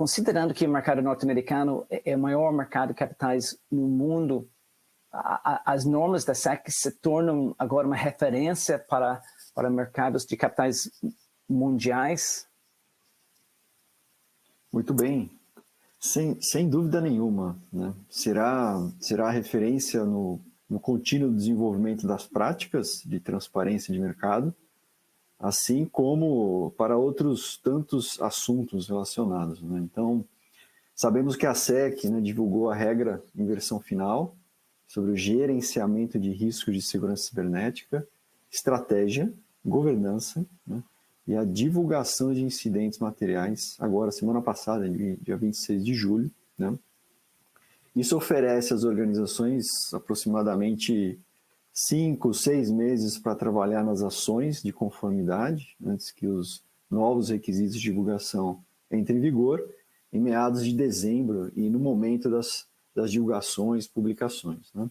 considerando que o mercado norte-americano é o maior mercado de capitais no mundo, as normas da SEC se tornam agora uma referência para mercados de capitais mundiais? Muito bem. Sem dúvida nenhuma, né? Será referência no contínuo desenvolvimento das práticas de transparência de mercado, assim como para outros tantos assuntos relacionados, né? Então, sabemos que a SEC, né, divulgou a regra em versão final sobre o gerenciamento de riscos de segurança cibernética, estratégia, governança, né, e a divulgação de incidentes materiais, agora, semana passada, dia 26 de julho. Né? Isso oferece às organizações aproximadamente 5, 6 meses para trabalhar nas ações de conformidade, antes que os novos requisitos de divulgação entrem em vigor, em meados de dezembro e no momento das divulgações, publicações. Né?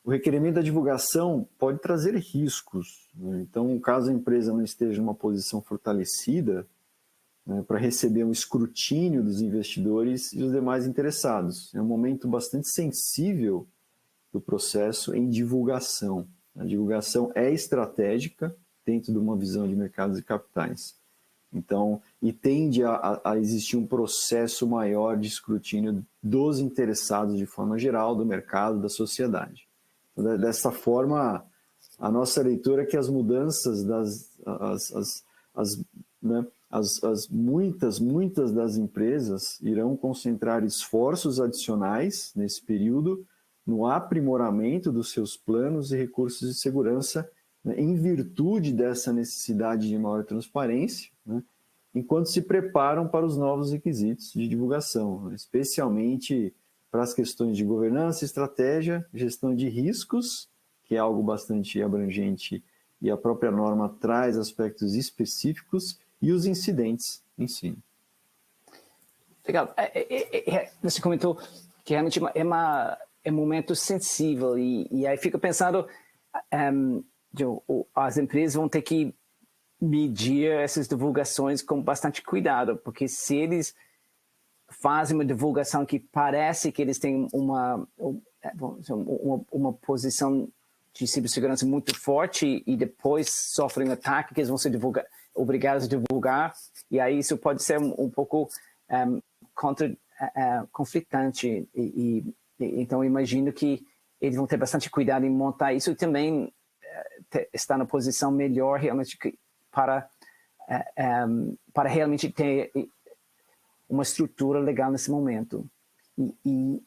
O requerimento da divulgação pode trazer riscos, né? Então, caso a empresa não esteja em uma posição fortalecida, né, para receber um escrutínio dos investidores e os demais interessados. É um momento bastante sensível do processo em divulgação. A divulgação é estratégica dentro de uma visão de mercados e capitais. Então, e tende a existir um processo maior de escrutínio dos interessados de forma geral, do mercado, da sociedade. Dessa forma, a nossa leitura é que as mudanças, muitas das empresas irão concentrar esforços adicionais nesse período no aprimoramento dos seus planos e recursos de segurança, né, em virtude dessa necessidade de maior transparência, né, enquanto se preparam para os novos requisitos de divulgação, né, especialmente para as questões de governança, estratégia, gestão de riscos, que é algo bastante abrangente e a própria norma traz aspectos específicos, e os incidentes em si. Legal. Você comentou que realmente é um momento sensível e aí fico pensando, as empresas vão ter que medir essas divulgações com bastante cuidado, porque se eles fazem uma divulgação que parece que eles têm uma posição de cibersegurança muito forte e depois sofrem um ataque que eles vão ser obrigados a divulgar, e aí isso pode ser um pouco conflitante. Então, eu imagino que eles vão ter bastante cuidado em montar isso e também estar na posição melhor realmente para realmente ter uma estrutura legal nesse momento. E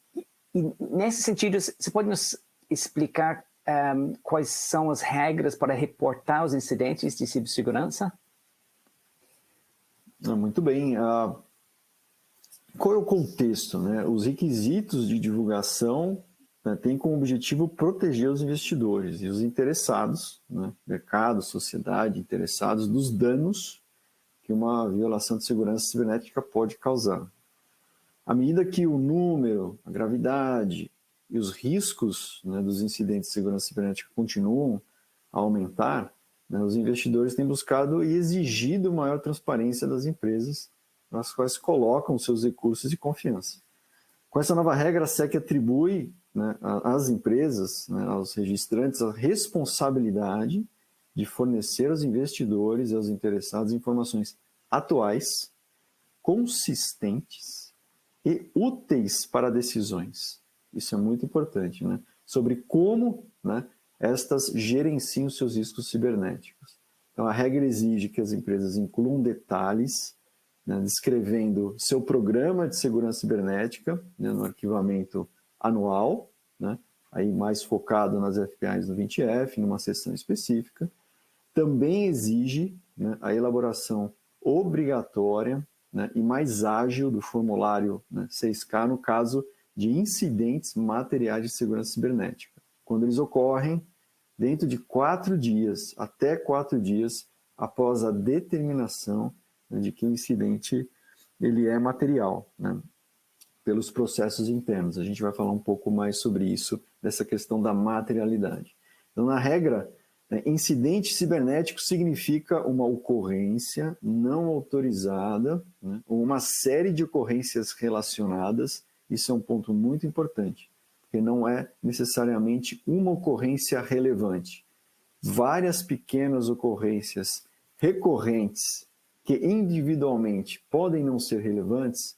nesse sentido, você pode nos explicar quais são as regras para reportar os incidentes de cibersegurança? Muito bem. Qual é o contexto, né? Os requisitos de divulgação, né, têm como objetivo proteger os investidores e os interessados, né, mercado, sociedade, interessados dos danos que uma violação de segurança cibernética pode causar. À medida que o número, a gravidade e os riscos, né, dos incidentes de segurança cibernética continuam a aumentar, né, os investidores têm buscado e exigido maior transparência das empresas nas quais colocam seus recursos de confiança. Com essa nova regra, a SEC atribui, né, às empresas, né, aos registrantes, a responsabilidade de fornecer aos investidores e aos interessados informações atuais, consistentes e úteis para decisões. Isso é muito importante, né? Sobre como, né, estas gerenciam seus riscos cibernéticos. Então, a regra exige que as empresas incluam detalhes, né, descrevendo seu programa de segurança cibernética, né, no arquivamento anual, né, aí mais focado nas FPIs do 20F, numa seção específica. Também exige, né, a elaboração obrigatória, né, e mais ágil do formulário, né, 6K no caso de incidentes materiais de segurança cibernética, quando eles ocorrem dentro de 4 dias, até 4 dias após a determinação, né, de que o incidente ele é material, né, pelos processos internos. A gente vai falar um pouco mais sobre isso, dessa questão da materialidade. Então, na regra, Incidente cibernético significa uma ocorrência não autorizada, né, ou uma série de ocorrências relacionadas. Isso é um ponto muito importante, porque não é necessariamente uma ocorrência relevante. Várias pequenas ocorrências recorrentes que individualmente podem não ser relevantes,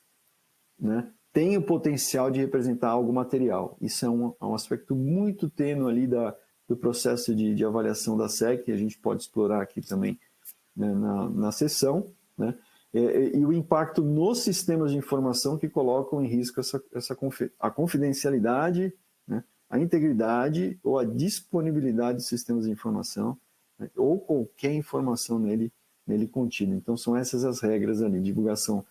né, têm o potencial de representar algo material. Isso é um aspecto muito tênue ali do processo de avaliação da SEC, que a gente pode explorar aqui também, né, na sessão, né, e o impacto nos sistemas de informação que colocam em risco a confidencialidade, né, a integridade ou a disponibilidade de sistemas de informação, né, ou qualquer informação nele contida. Então, são essas as regras ali: divulgação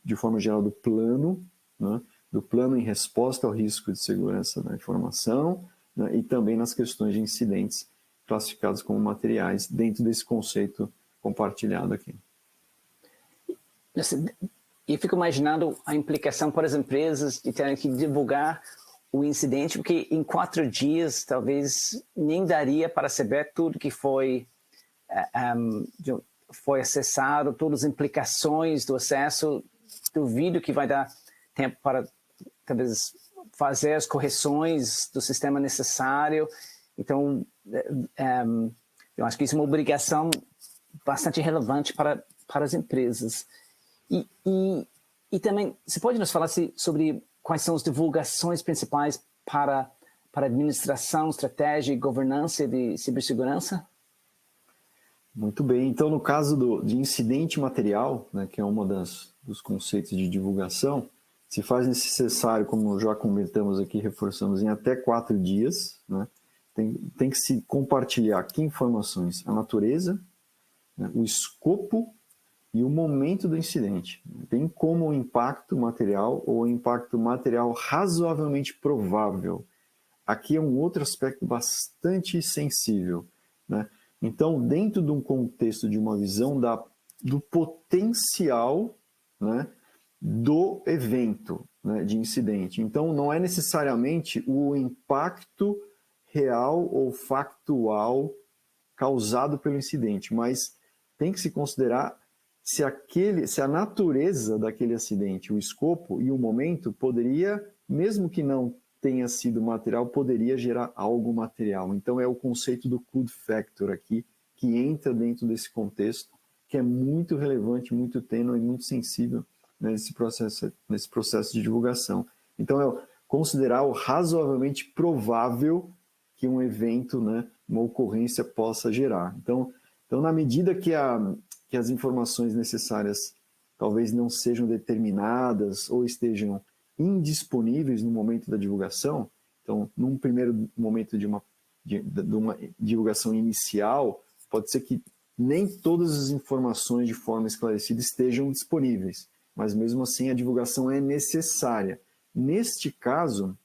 de forma geral do plano, né, do plano em resposta ao risco de segurança da informação, né, e também nas questões de incidentes classificados como materiais dentro desse conceito compartilhado aqui. E fico imaginando a implicação para as empresas de terem que divulgar o incidente, porque em 4 dias talvez nem daria para saber tudo que foi acessado, todas as implicações do acesso. Duvido que vai dar tempo para talvez fazer as correções do sistema necessário. Então, eu acho que isso é uma obrigação bastante relevante para as empresas. E também, você pode nos falar sobre quais são as divulgações principais para administração, estratégia e governança de cibersegurança? Muito bem. Então, no caso de incidente material, né, que é um dos conceitos de divulgação, se faz necessário, como já comentamos aqui, reforçamos, em até 4 dias, né, tem que se compartilhar que informações? A natureza, né, o escopo e o momento do incidente, bem como o impacto material ou o impacto material razoavelmente provável. Aqui é um outro aspecto bastante sensível, né? Então, dentro de um contexto de uma visão do potencial, né, do evento, né, de incidente. Então, não é necessariamente o impacto real ou factual causado pelo incidente, mas tem que se considerar se a natureza daquele acidente, o escopo e o momento poderia, mesmo que não tenha sido material, poderia gerar algo material. Então é o conceito do could factor aqui, que entra dentro desse contexto, que é muito relevante, muito tênue e muito sensível nesse processo de divulgação. Então é considerar o razoavelmente provável que um evento, né, uma ocorrência possa gerar. Então na medida que as informações necessárias talvez não sejam determinadas ou estejam indisponíveis no momento da divulgação, então, num primeiro momento de uma divulgação inicial, pode ser que nem todas as informações de forma esclarecida estejam disponíveis, mas mesmo assim a divulgação é necessária. Neste caso,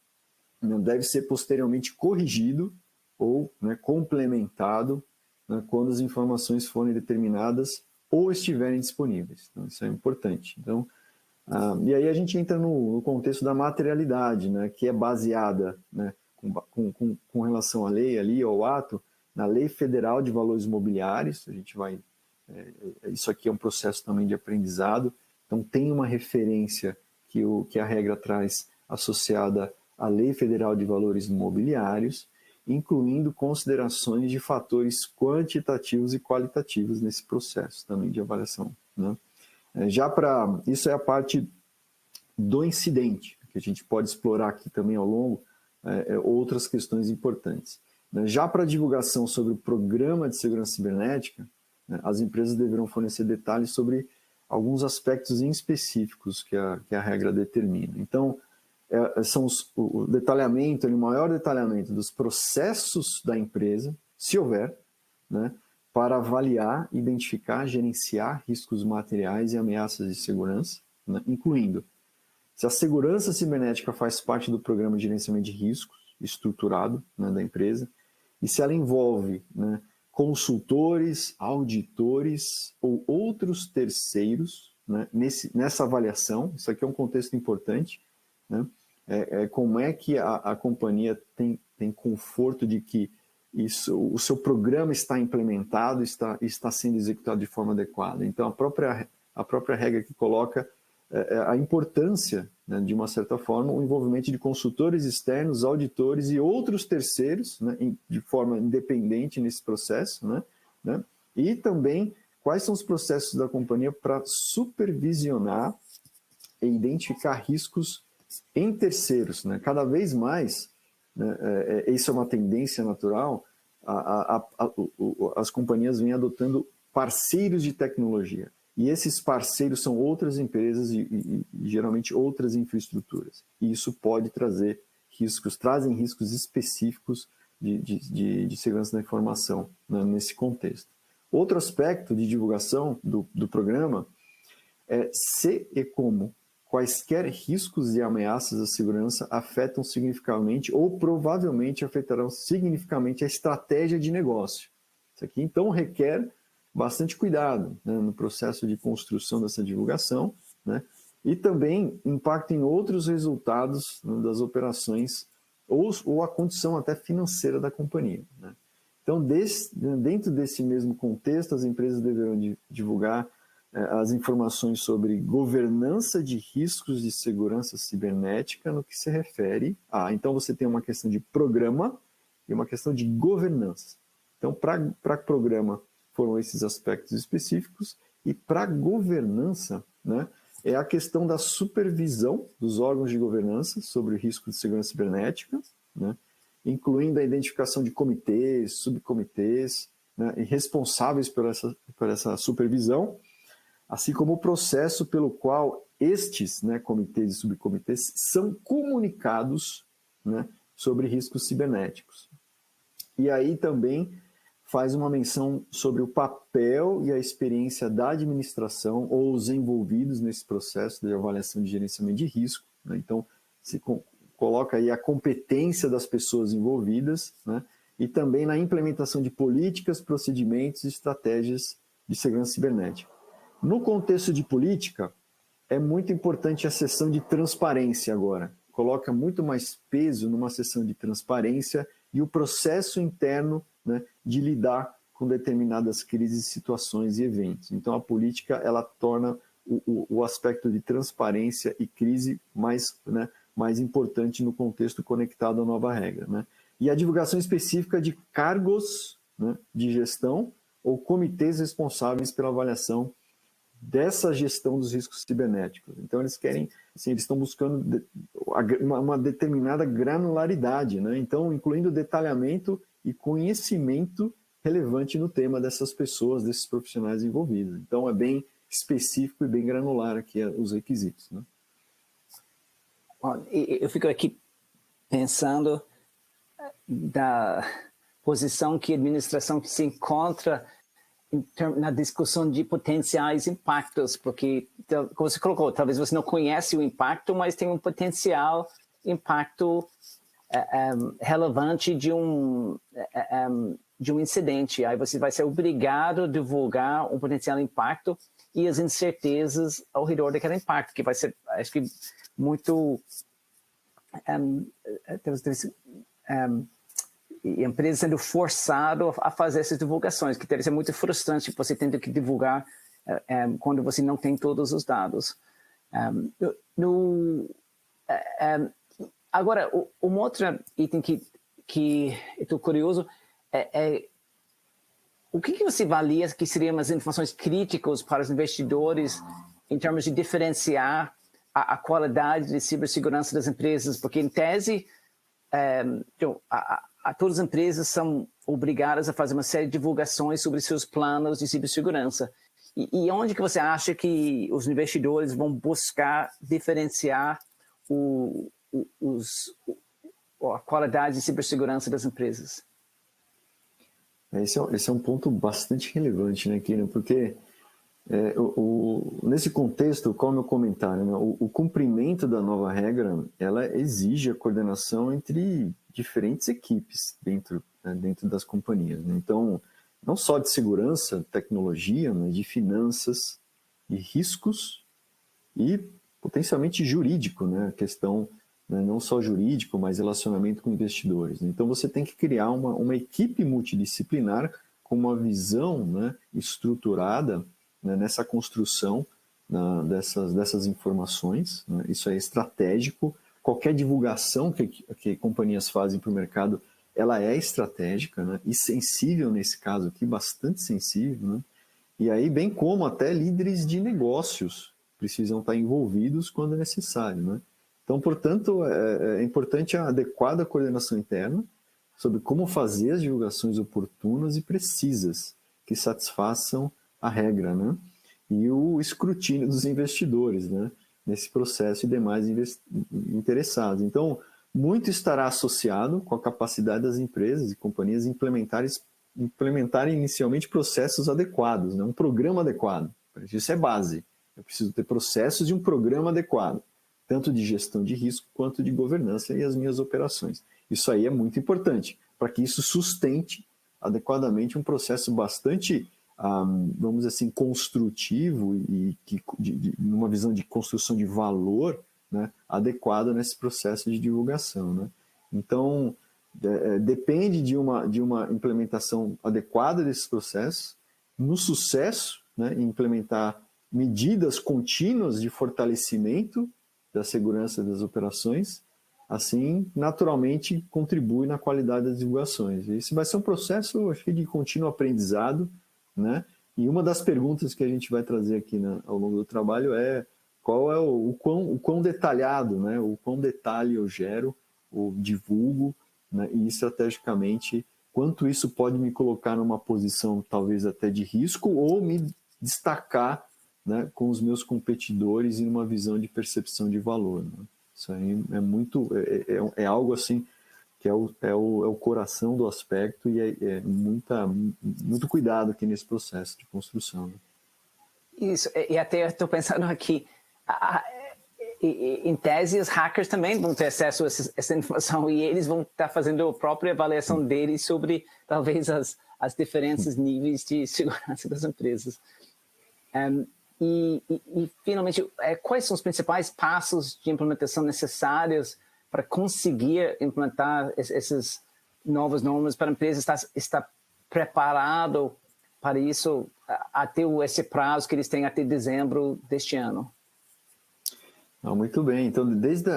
deve ser posteriormente corrigido ou, né, complementado, né, quando as informações forem determinadas ou estiverem disponíveis. Então, isso é importante. Então, e aí a gente entra no contexto da materialidade, né, que é baseada, né, com relação à lei ali, ao ato, na Lei Federal de Valores Imobiliários. A gente vai, isso aqui é um processo também de aprendizado. Então tem uma referência que a regra traz associada à Lei Federal de Valores Imobiliários, incluindo considerações de fatores quantitativos e qualitativos nesse processo também de avaliação, né? Isso é a parte do incidente, que a gente pode explorar aqui também ao longo, outras questões importantes. Já para a divulgação sobre o programa de segurança cibernética, né, as empresas deverão fornecer detalhes sobre alguns aspectos específicos que a regra determina. Então, são o detalhamento, o maior detalhamento dos processos da empresa, se houver, né, para avaliar, identificar, gerenciar riscos materiais e ameaças de segurança, né, incluindo se a segurança cibernética faz parte do programa de gerenciamento de riscos estruturado, né, da empresa, e se ela envolve, né, consultores, auditores ou outros terceiros, né, nessa avaliação. Isso aqui é um contexto importante, né? Como é que a companhia tem conforto de que o seu programa está implementado, está sendo executado de forma adequada. Então, a própria regra que coloca a importância, né, de uma certa forma, o envolvimento de consultores externos, auditores e outros terceiros, né, de forma independente nesse processo, né, e também quais são os processos da companhia para supervisionar e identificar riscos em terceiros, né? Cada vez mais, né, isso é uma tendência natural, as companhias vêm adotando parceiros de tecnologia. E esses parceiros são outras empresas e geralmente outras infraestruturas. E isso pode trazer trazem riscos específicos de segurança da informação, né, nesse contexto. Outro aspecto de divulgação do programa é se e como quaisquer riscos e ameaças à segurança afetam significativamente ou provavelmente afetarão significativamente a estratégia de negócio. Isso aqui, então, requer bastante cuidado, né, no processo de construção dessa divulgação, né, e também impacta em outros resultados, né, das operações ou a condição até financeira da companhia, né. Então, dentro desse mesmo contexto, as empresas deverão divulgar as informações sobre governança de riscos de segurança cibernética no que se refere a... Então, você tem uma questão de programa e uma questão de governança. Então, para programa, foram esses aspectos específicos, e para governança, né, é a questão da supervisão dos órgãos de governança sobre o risco de segurança cibernética, né, incluindo a identificação de comitês, subcomitês, né, e responsáveis por essa supervisão, assim como o processo pelo qual estes, né, comitês e subcomitês são comunicados, né, sobre riscos cibernéticos. E aí também faz uma menção sobre o papel e a experiência da administração ou os envolvidos nesse processo de avaliação de gerenciamento de risco, né? Então, se coloca aí a competência das pessoas envolvidas, né? E também na implementação de políticas, procedimentos e estratégias de segurança cibernética. No contexto de política, é muito importante a seção de transparência agora. Coloca muito mais peso numa seção de transparência e o processo interno, né, de lidar com determinadas crises, situações e eventos. Então, a política ela torna o aspecto de transparência e crise mais, né, mais importante no contexto conectado à nova regra, né? E a divulgação específica de cargos, né, de gestão ou comitês responsáveis pela avaliação dessa gestão dos riscos cibernéticos. Então, eles querem, assim, eles estão buscando uma determinada granularidade, né? Então, incluindo detalhamento e conhecimento relevante no tema dessas pessoas, desses profissionais envolvidos. Então, é bem específico e bem granular aqui os requisitos, né? Eu fico aqui pensando da posição que a administração se encontra na discussão de potenciais impactos, porque, como você colocou, talvez você não conhece o impacto, mas tem um potencial impacto relevante de um incidente. Aí você vai ser obrigado a divulgar um potencial impacto e as incertezas ao redor daquele impacto, que vai ser, acho que, muito... e a empresa sendo forçada a fazer essas divulgações, que deve ser muito frustrante você tendo que divulgar quando você não tem todos os dados. Agora, um outro item que eu estou curioso é o que você avalia que seriam as informações críticas para os investidores em termos de diferenciar a qualidade de cibersegurança das empresas? Porque, em tese, todas as empresas são obrigadas a fazer uma série de divulgações sobre seus planos de cibersegurança. E onde que você acha que os investidores vão buscar diferenciar a qualidade de cibersegurança das empresas? Esse é um ponto bastante relevante, né, Kira? Porque nesse contexto, qual é o meu comentário, né? O cumprimento da nova regra, ela exige a coordenação entre diferentes equipes dentro das companhias, né? Então, não só de segurança, tecnologia, mas de finanças, de riscos e potencialmente jurídico, né? A questão né? Não só jurídico, mas relacionamento com investidores. Então, você tem que criar uma equipe multidisciplinar com uma visão, né, estruturada, né, nessa construção dessas informações, né? Isso é estratégico. Qualquer divulgação que companhias fazem para o mercado, ela é estratégica, né? E sensível nesse caso aqui, bastante sensível, né? E aí, bem como até líderes de negócios precisam estar envolvidos quando é necessário, né? Então, portanto, é importante a adequada coordenação interna sobre como fazer as divulgações oportunas e precisas que satisfaçam a regra, né? E o escrutínio dos investidores, né, nesse processo e demais interessados. Então, muito estará associado com a capacidade das empresas e companhias implementarem inicialmente processos adequados, né, um programa adequado. Isso é base. Eu preciso ter processos e um programa adequado, tanto de gestão de risco quanto de governança e as minhas operações. Isso aí é muito importante, para que isso sustente adequadamente um processo bastante, vamos dizer assim, construtivo e numa visão de construção de valor, né, adequado nesse processo de divulgação, né? Então, depende de uma implementação adequada desses processos, no sucesso, né, em implementar medidas contínuas de fortalecimento da segurança das operações, assim, naturalmente, contribui na qualidade das divulgações. Esse vai ser um processo, acho que, de contínuo aprendizado, né? E uma das perguntas que a gente vai trazer aqui ao longo do trabalho é qual é o quão detalhado, né? O quão detalhe eu gero, ou divulgo, né? E estrategicamente, quanto isso pode me colocar numa posição talvez até de risco ou me destacar, né, com os meus competidores em uma visão de percepção de valor, né? Isso aí é muito, é algo assim que é o coração do aspecto e é muito cuidado aqui nesse processo de construção, né? Isso, e até estou pensando aqui, em tese os hackers também vão ter acesso a essa informação e eles vão estar fazendo a própria avaliação deles sobre talvez as diferentes níveis de segurança das empresas. E finalmente, quais são os principais passos de implementação necessários para conseguir implementar essas novas normas para a empresa estar preparado para isso até esse prazo que eles têm até dezembro deste ano? Muito bem. Então, desde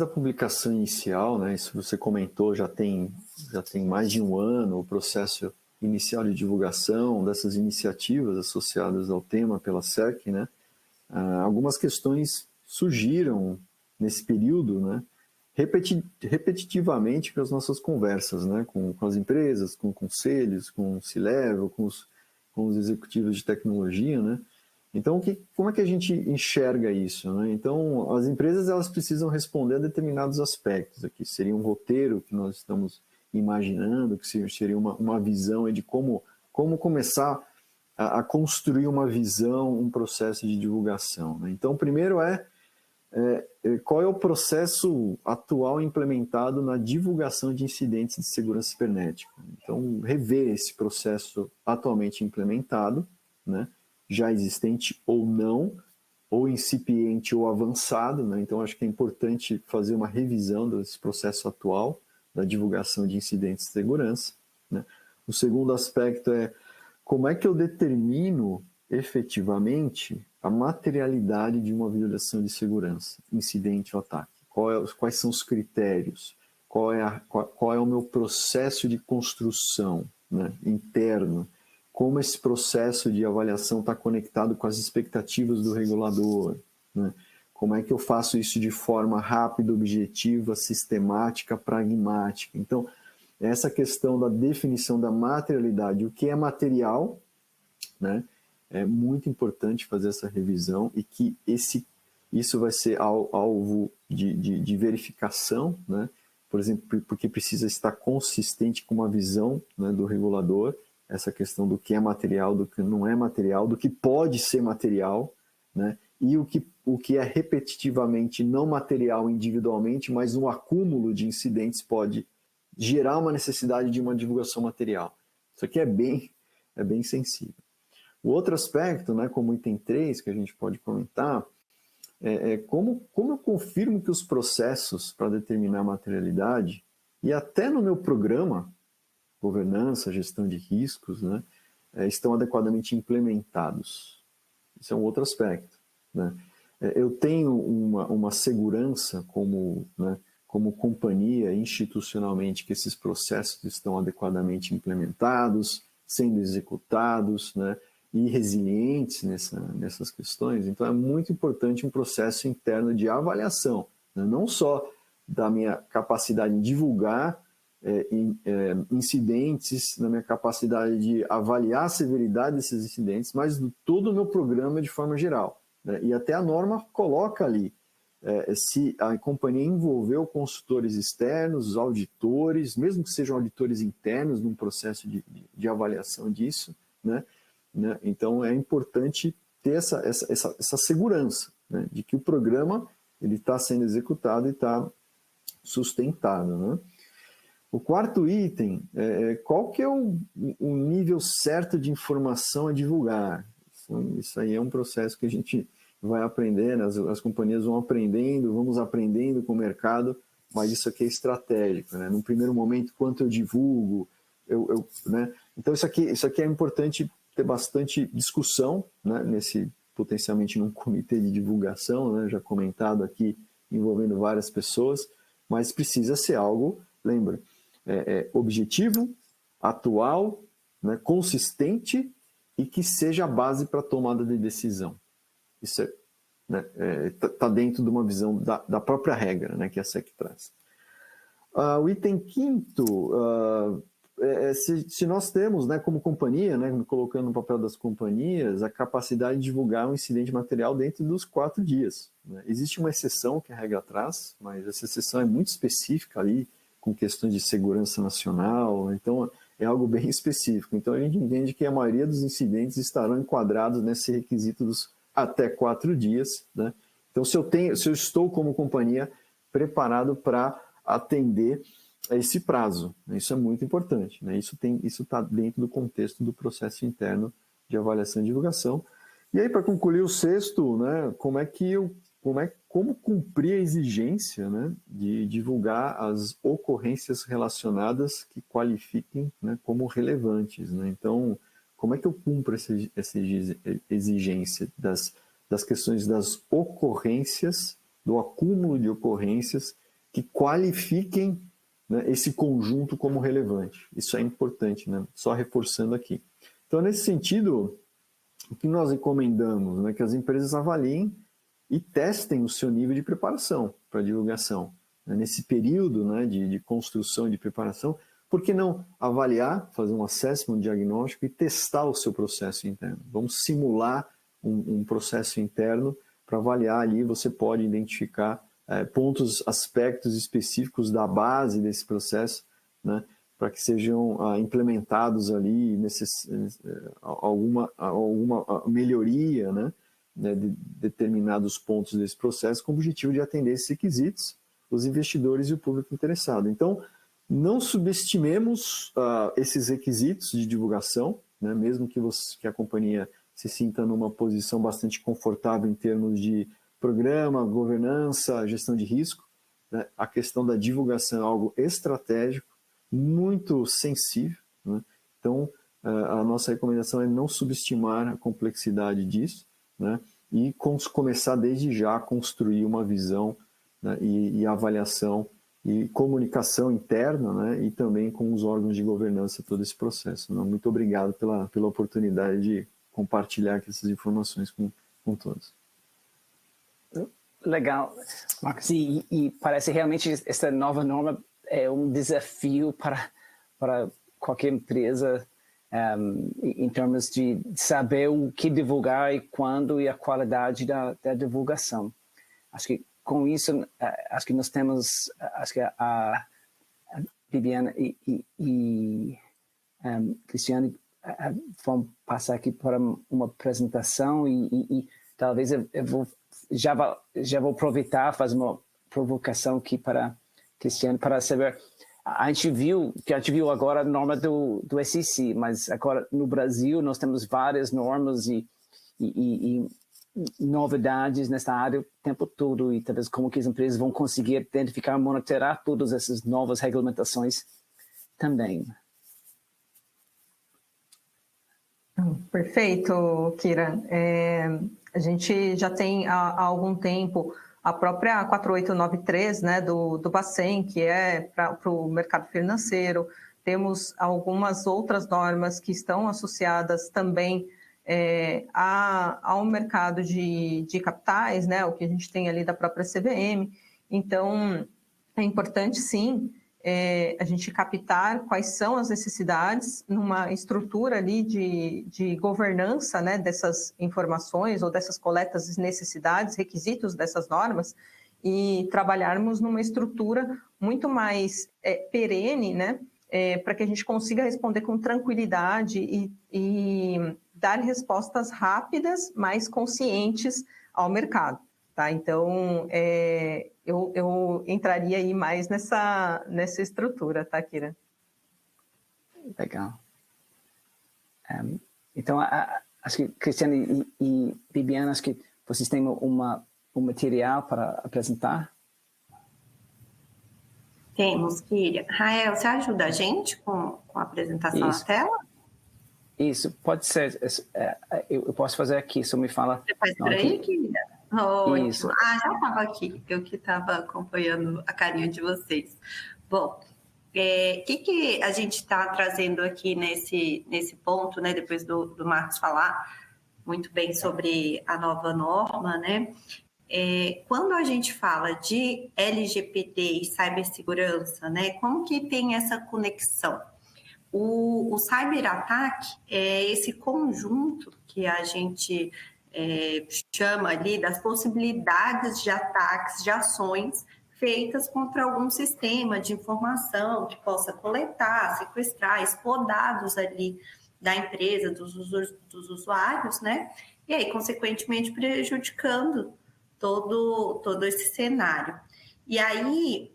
a publicação inicial, né, isso você comentou, já tem mais de um ano o processo inicial de divulgação dessas iniciativas associadas ao tema pela SEC, né? Algumas questões surgiram nesse período, né, repetitivamente com as nossas conversas, né, com as empresas, com conselhos, com o C-Level, com os executivos de tecnologia, né? Então, como é que a gente enxerga isso, né? Então, as empresas elas precisam responder a determinados aspectos aqui. Seria um roteiro que nós estamos imaginando, que seria uma visão de como começar a construir uma visão, um processo de divulgação, né? Então, primeiro qual é o processo atual implementado na divulgação de incidentes de segurança cibernética. Então, rever esse processo atualmente implementado, né? Já existente ou não, ou incipiente ou avançado, né? Então, acho que é importante fazer uma revisão desse processo atual da divulgação de incidentes de segurança, né? O segundo aspecto é como é que eu determino efetivamente a materialidade de uma violação de segurança, incidente ou ataque. Quais são os critérios? Qual é o meu processo de construção, né, interno? Como esse processo de avaliação está conectado com as expectativas do regulador, né? Como é que eu faço isso de forma rápida, objetiva, sistemática, pragmática? Então, essa questão da definição da materialidade, o que é material, né? É muito importante fazer essa revisão e que isso vai ser alvo de verificação, né? Por exemplo, porque precisa estar consistente com uma visão, né, do regulador, essa questão do que é material, do que não é material, do que pode ser material, né? E o que é repetitivamente não material individualmente, mas um acúmulo de incidentes pode gerar uma necessidade de uma divulgação material. Isso aqui é bem sensível. O outro aspecto, né, como item 3, que a gente pode comentar, como eu confirmo que os processos para determinar a materialidade, e até no meu programa, governança, gestão de riscos, né, estão adequadamente implementados. Isso é um outro aspecto, né? Eu tenho uma segurança como companhia, institucionalmente, que esses processos estão adequadamente implementados, sendo executados, né, e resilientes nessas questões. Então, é muito importante um processo interno de avaliação, né, não só da minha capacidade de divulgar incidentes, na minha capacidade de avaliar a severidade desses incidentes, mas de todo o meu programa de forma geral, né? E até a norma coloca ali, se a companhia envolveu consultores externos, auditores, mesmo que sejam auditores internos num processo de avaliação disso, né? Então é importante ter essa segurança, né, de que o programa está sendo executado e está sustentável, né? O quarto item, qual que é o nível certo de informação a divulgar? Isso aí é um processo que a gente vai aprendendo, as companhias vão aprendendo, vamos aprendendo com o mercado, mas isso aqui é estratégico, né? No primeiro momento, quanto eu divulgo, né? Então isso aqui é importante ter bastante discussão, né? Potencialmente num comitê de divulgação, né? Já comentado aqui, envolvendo várias pessoas, mas precisa ser algo, lembra, objetivo, atual, né, consistente e que seja a base para a tomada de decisão. Isso tá dentro de uma visão da própria regra, né, que a SEC traz. O item quinto, se nós temos, né, como companhia, né, colocando no papel das companhias, a capacidade de divulgar um incidente material dentro dos 4 dias. Né? Existe uma exceção que a regra traz, mas essa exceção é muito específica ali, com questões de segurança nacional, então é algo bem específico. Então a gente entende que a maioria dos incidentes estarão enquadrados nesse requisito dos até 4 dias, né? Então se eu estou como companhia preparado para atender a esse prazo, né? Isso é muito importante, né? Isso está dentro do contexto do processo interno de avaliação e divulgação. E aí, para concluir o sexto, né, como cumprir a exigência, né, de divulgar as ocorrências relacionadas que qualifiquem, né, como relevantes, né? Então, como é que eu cumpro essa exigência das questões das ocorrências, do acúmulo de ocorrências que qualifiquem, né, esse conjunto como relevante? Isso é importante, né? Só reforçando aqui. Então, nesse sentido, o que nós recomendamos, né, que as empresas avaliem e testem o seu nível de preparação para divulgação. Nesse período, né, de construção e de preparação, por que não avaliar, fazer um assessment, um diagnóstico e testar o seu processo interno? Vamos simular um processo interno para avaliar ali, você pode identificar pontos, aspectos específicos da base desse processo, né, para que sejam implementados ali alguma melhoria, né, de determinados pontos desse processo, com o objetivo de atender esses requisitos, os investidores e o público interessado. Então, não subestimemos esses requisitos de divulgação, né, mesmo que a companhia se sinta numa posição bastante confortável em termos de programa, governança, gestão de risco, né, a questão da divulgação é algo estratégico, muito sensível, né? Então, a nossa recomendação é não subestimar a complexidade disso, né? E começar desde já a construir uma visão, né, e avaliação e comunicação interna, né, e também com os órgãos de governança todo esse processo. Né? Muito obrigado pela oportunidade de compartilhar aqui essas informações com todos. Legal, Marcos, e parece realmente essa nova norma é um desafio para qualquer empresa, em termos de saber o que divulgar e quando e a qualidade da divulgação. Acho que com isso, acho que nós temos, acho que a Bibiana e Cristiane vão passar aqui para uma apresentação e talvez eu já vou aproveitar, fazer uma provocação aqui para Cristiane, para saber. A gente viu agora a norma do SEC, mas agora no Brasil nós temos várias normas e novidades nessa área o tempo todo e talvez como que as empresas vão conseguir identificar, monitorar todas essas novas regulamentações também. Perfeito, Kira. A gente já tem há algum tempo a própria 4893, né, do Bacen, que é para o mercado financeiro. Temos algumas outras normas que estão associadas também ao mercado de capitais, né, o que a gente tem ali da própria CVM. Então, é importante, sim, a gente captar quais são as necessidades numa estrutura ali de governança, né, dessas informações ou dessas coletas de necessidades, requisitos dessas normas, e trabalharmos numa estrutura muito mais perene, né, para que a gente consiga responder com tranquilidade e dar respostas rápidas, mais conscientes ao mercado. Tá? Então, eu entraria aí mais nessa estrutura, tá, Kira? Legal. Então, acho que Cristiane e Bibiana, acho que vocês têm um material para apresentar? Temos, Kira. Rael, você ajuda a gente com a apresentação na tela? Isso, pode ser. Eu posso fazer aqui, só me fala... Você faz por aí, Kira? Isso. Já estava aqui, eu que estava acompanhando a carinha de vocês. Bom, o que a gente está trazendo aqui nesse ponto, né, depois do Marcos falar muito bem sobre a nova norma, né? Quando a gente fala de LGPD e cibersegurança, né, como que tem essa conexão? O cyberataque é esse conjunto que a gente chama ali das possibilidades de ataques, de ações feitas contra algum sistema de informação que possa coletar, sequestrar, expor dados ali da empresa, dos usuários, né? E aí, consequentemente, prejudicando todo esse cenário. E aí,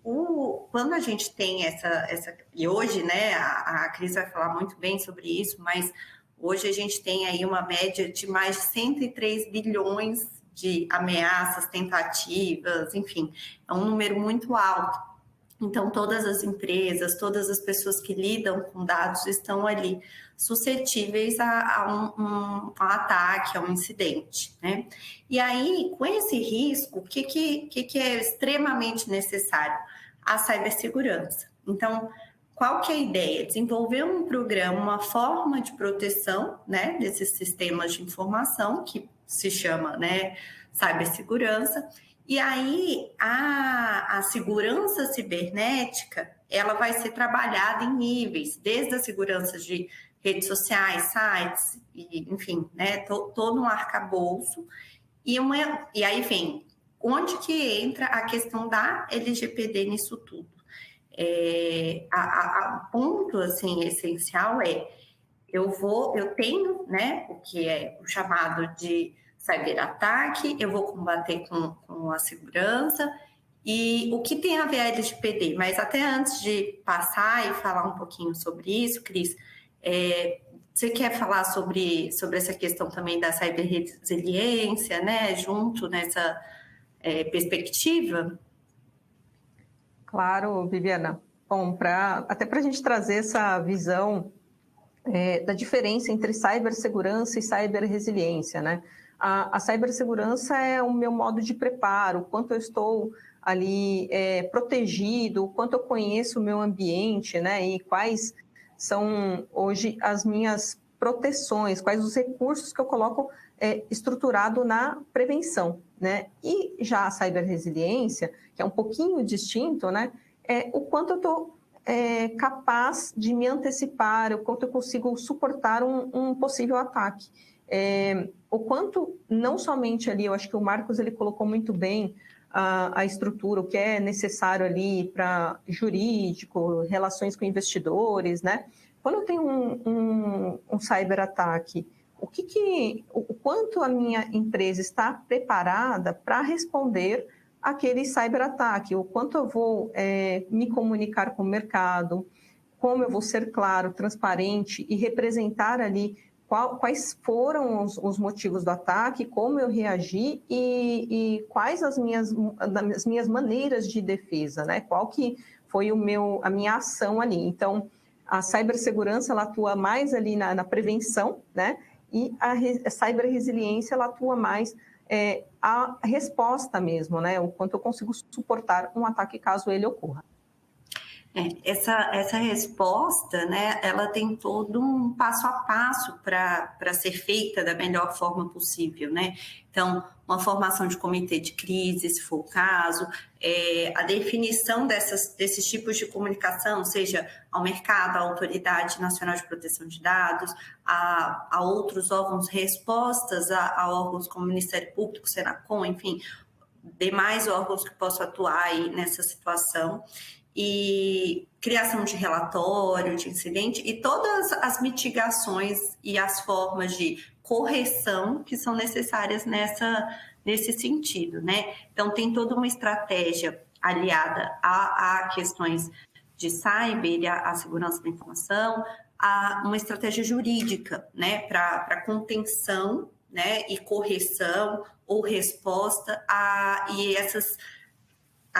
quando a gente tem essa... E hoje, né, a Cris vai falar muito bem sobre isso, mas hoje a gente tem aí uma média de mais de 103 bilhões de ameaças, tentativas, enfim, é um número muito alto. Então, todas as empresas, todas as pessoas que lidam com dados estão ali suscetíveis a um ataque, a um incidente, né? E aí, com esse risco, o que é extremamente necessário? A cibersegurança. Então, qual que é a ideia? Desenvolver um programa, uma forma de proteção, né, desses sistemas de informação, que se chama, né, cibersegurança. E aí, a segurança cibernética, ela vai ser trabalhada em níveis, desde a segurança de redes sociais, sites, e, enfim, né, todo um arcabouço. E aí vem, onde que entra a questão da LGPD nisso tudo? O ponto, assim, essencial eu tenho, né, o que é o chamado de cyberataque, eu vou combater com a segurança, e o que tem a ver a LGPD? Mas até antes de passar e falar um pouquinho sobre isso, Cris, você quer falar sobre essa questão também da cyberresiliência, né, junto nessa perspectiva? Claro, Bibiana. Bom, até para a gente trazer essa visão da diferença entre cibersegurança e ciberresiliência, né? A cibersegurança é o meu modo de preparo, o quanto eu estou ali protegido, o quanto eu conheço o meu ambiente, né? E quais são hoje as minhas proteções, quais os recursos que eu coloco estruturado na prevenção, né? E já a ciberresiliência, que é um pouquinho distinto, né? O quanto eu estou capaz de me antecipar, o quanto eu consigo suportar um possível ataque. O quanto, não somente ali, eu acho que o Marcos ele colocou muito bem a estrutura, o que é necessário ali para jurídico, relações com investidores, né? Quando eu tenho um cyberataque, o quanto a minha empresa está preparada para responder aquele cyberataque, o quanto eu vou me comunicar com o mercado, como eu vou ser claro, transparente e representar ali quais foram os motivos do ataque, como eu reagi e quais as minhas maneiras de defesa, né? Qual que foi a minha ação ali. Então, a cibersegurança, ela atua mais ali na prevenção, né? E a ciberresiliência, ela atua mais a resposta mesmo, né? O quanto eu consigo suportar um ataque caso ele ocorra. Essa resposta, né, ela tem todo um passo a passo para ser feita da melhor forma possível, né? Então, uma formação de comitê de crise, se for o caso, a definição desses tipos de comunicação, seja ao mercado, à Autoridade Nacional de Proteção de Dados, a outros órgãos, respostas a órgãos como o Ministério Público, Senacom, enfim, demais órgãos que possam atuar aí nessa situação. E criação de relatório, de incidente e todas as mitigações e as formas de correção que são necessárias nesse sentido, né? Então, tem toda uma estratégia aliada a questões de cyber, a segurança da informação, a uma estratégia jurídica, né, para contenção, né, e correção ou resposta a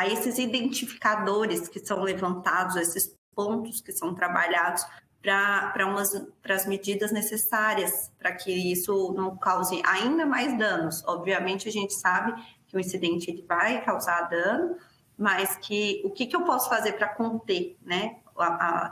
esses identificadores que são levantados, esses pontos que são trabalhados para as medidas necessárias para que isso não cause ainda mais danos. Obviamente, a gente sabe que o incidente ele vai causar dano, mas o que eu posso fazer para conter, né,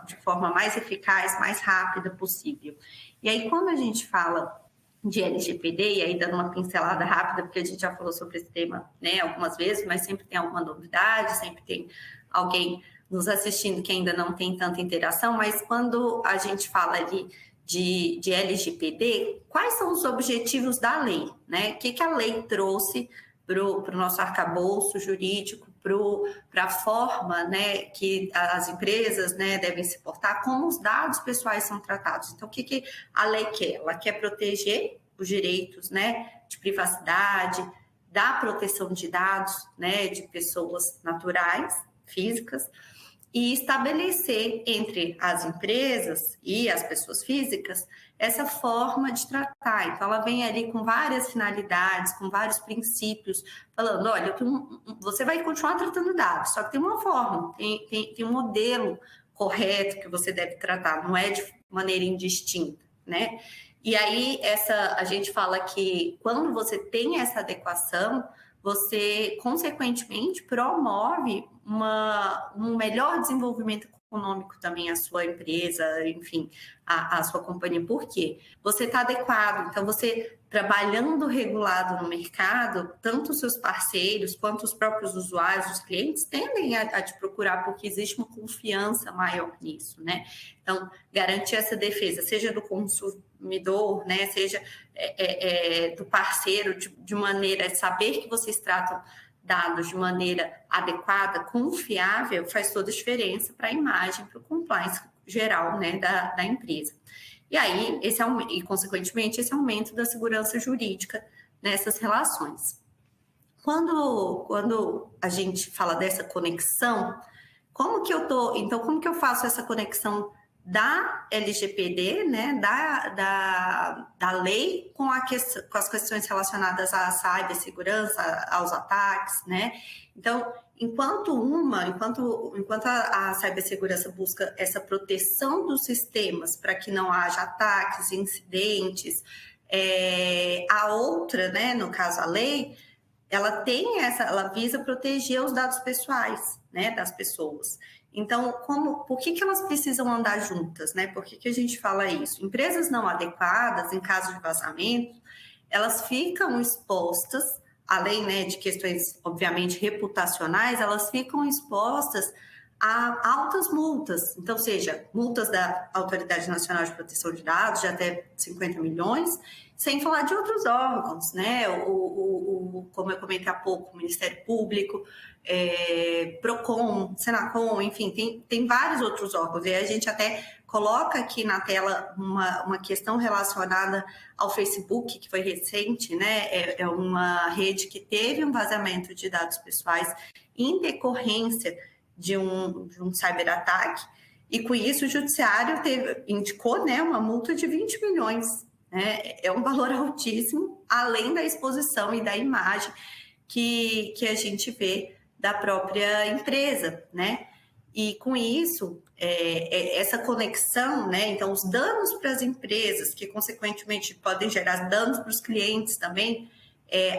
de forma mais eficaz, mais rápida possível. E aí, quando a gente fala de LGPD, e aí dando uma pincelada rápida, porque a gente já falou sobre esse tema, né, algumas vezes, mas sempre tem alguma novidade, sempre tem alguém nos assistindo que ainda não tem tanta interação, mas quando a gente fala ali de LGPD, quais são os objetivos da lei, né? O que a lei trouxe para o nosso arcabouço jurídico, para a forma, né, que as empresas, né, devem se portar, como os dados pessoais são tratados. Então, o que a lei quer? Ela quer proteger os direitos, né, de privacidade, da proteção de dados, né, de pessoas naturais, físicas, e estabelecer entre as empresas e as pessoas físicas essa forma de tratar. Então, ela vem ali com várias finalidades, com vários princípios, falando, olha, você vai continuar tratando dados, só que tem uma forma, tem um modelo correto que você deve tratar, não é de maneira indistinta, né? E aí, a gente fala que quando você tem essa adequação, você, consequentemente, promove um melhor desenvolvimento econômico também à sua empresa, enfim, à sua companhia. Por quê? Você está adequado. Então, você trabalhando regulado no mercado, tanto os seus parceiros quanto os próprios usuários, os clientes, tendem a te procurar porque existe uma confiança maior nisso, né? Então, garantir essa defesa, seja do consumidor, né, seja do parceiro, de maneira a saber que vocês tratam dados de maneira adequada, confiável, faz toda a diferença para a imagem, para o compliance geral, né, da empresa. E aí, consequentemente, esse aumento da segurança jurídica nessas relações. Quando a gente fala dessa conexão, como que eu faço essa conexão da LGPD, né, da lei com as questões relacionadas à cibersegurança, aos ataques, né? Então, enquanto a cibersegurança busca essa proteção dos sistemas para que não haja ataques, incidentes, a outra, né, no caso a lei, ela visa proteger os dados pessoais, né, das pessoas. Então, por que elas precisam andar juntas, né? Por que a gente fala isso? Empresas não adequadas, em caso de vazamento, elas ficam expostas, além, né, de questões, obviamente, reputacionais, elas ficam expostas a altas multas. Então, seja, multas da Autoridade Nacional de Proteção de Dados, de até 50 milhões, sem falar de outros órgãos, né? Como eu comentei há pouco, o Ministério Público, Procon, Senacom, enfim, tem vários outros órgãos. E a gente até coloca aqui na tela uma questão relacionada ao Facebook, que foi recente, né? É uma rede que teve um vazamento de dados pessoais em decorrência de um cyberataque, e com isso o judiciário indicou, né, uma multa de 20 milhões né? É um valor altíssimo, além da exposição e da imagem que a gente vê da própria empresa, né? E com isso, essa conexão, né? Então, os danos para as empresas, que consequentemente podem gerar danos para os clientes também,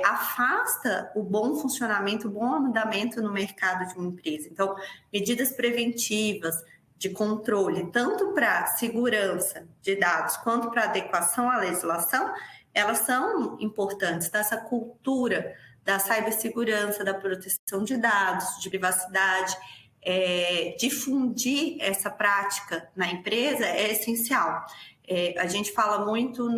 afasta o bom funcionamento, o bom andamento no mercado de uma empresa. Então, medidas preventivas de controle, tanto para segurança de dados quanto para adequação à legislação, elas são importantes. Então, essa cultura da cibersegurança, da proteção de dados, de privacidade, difundir essa prática na empresa é essencial. A gente fala muito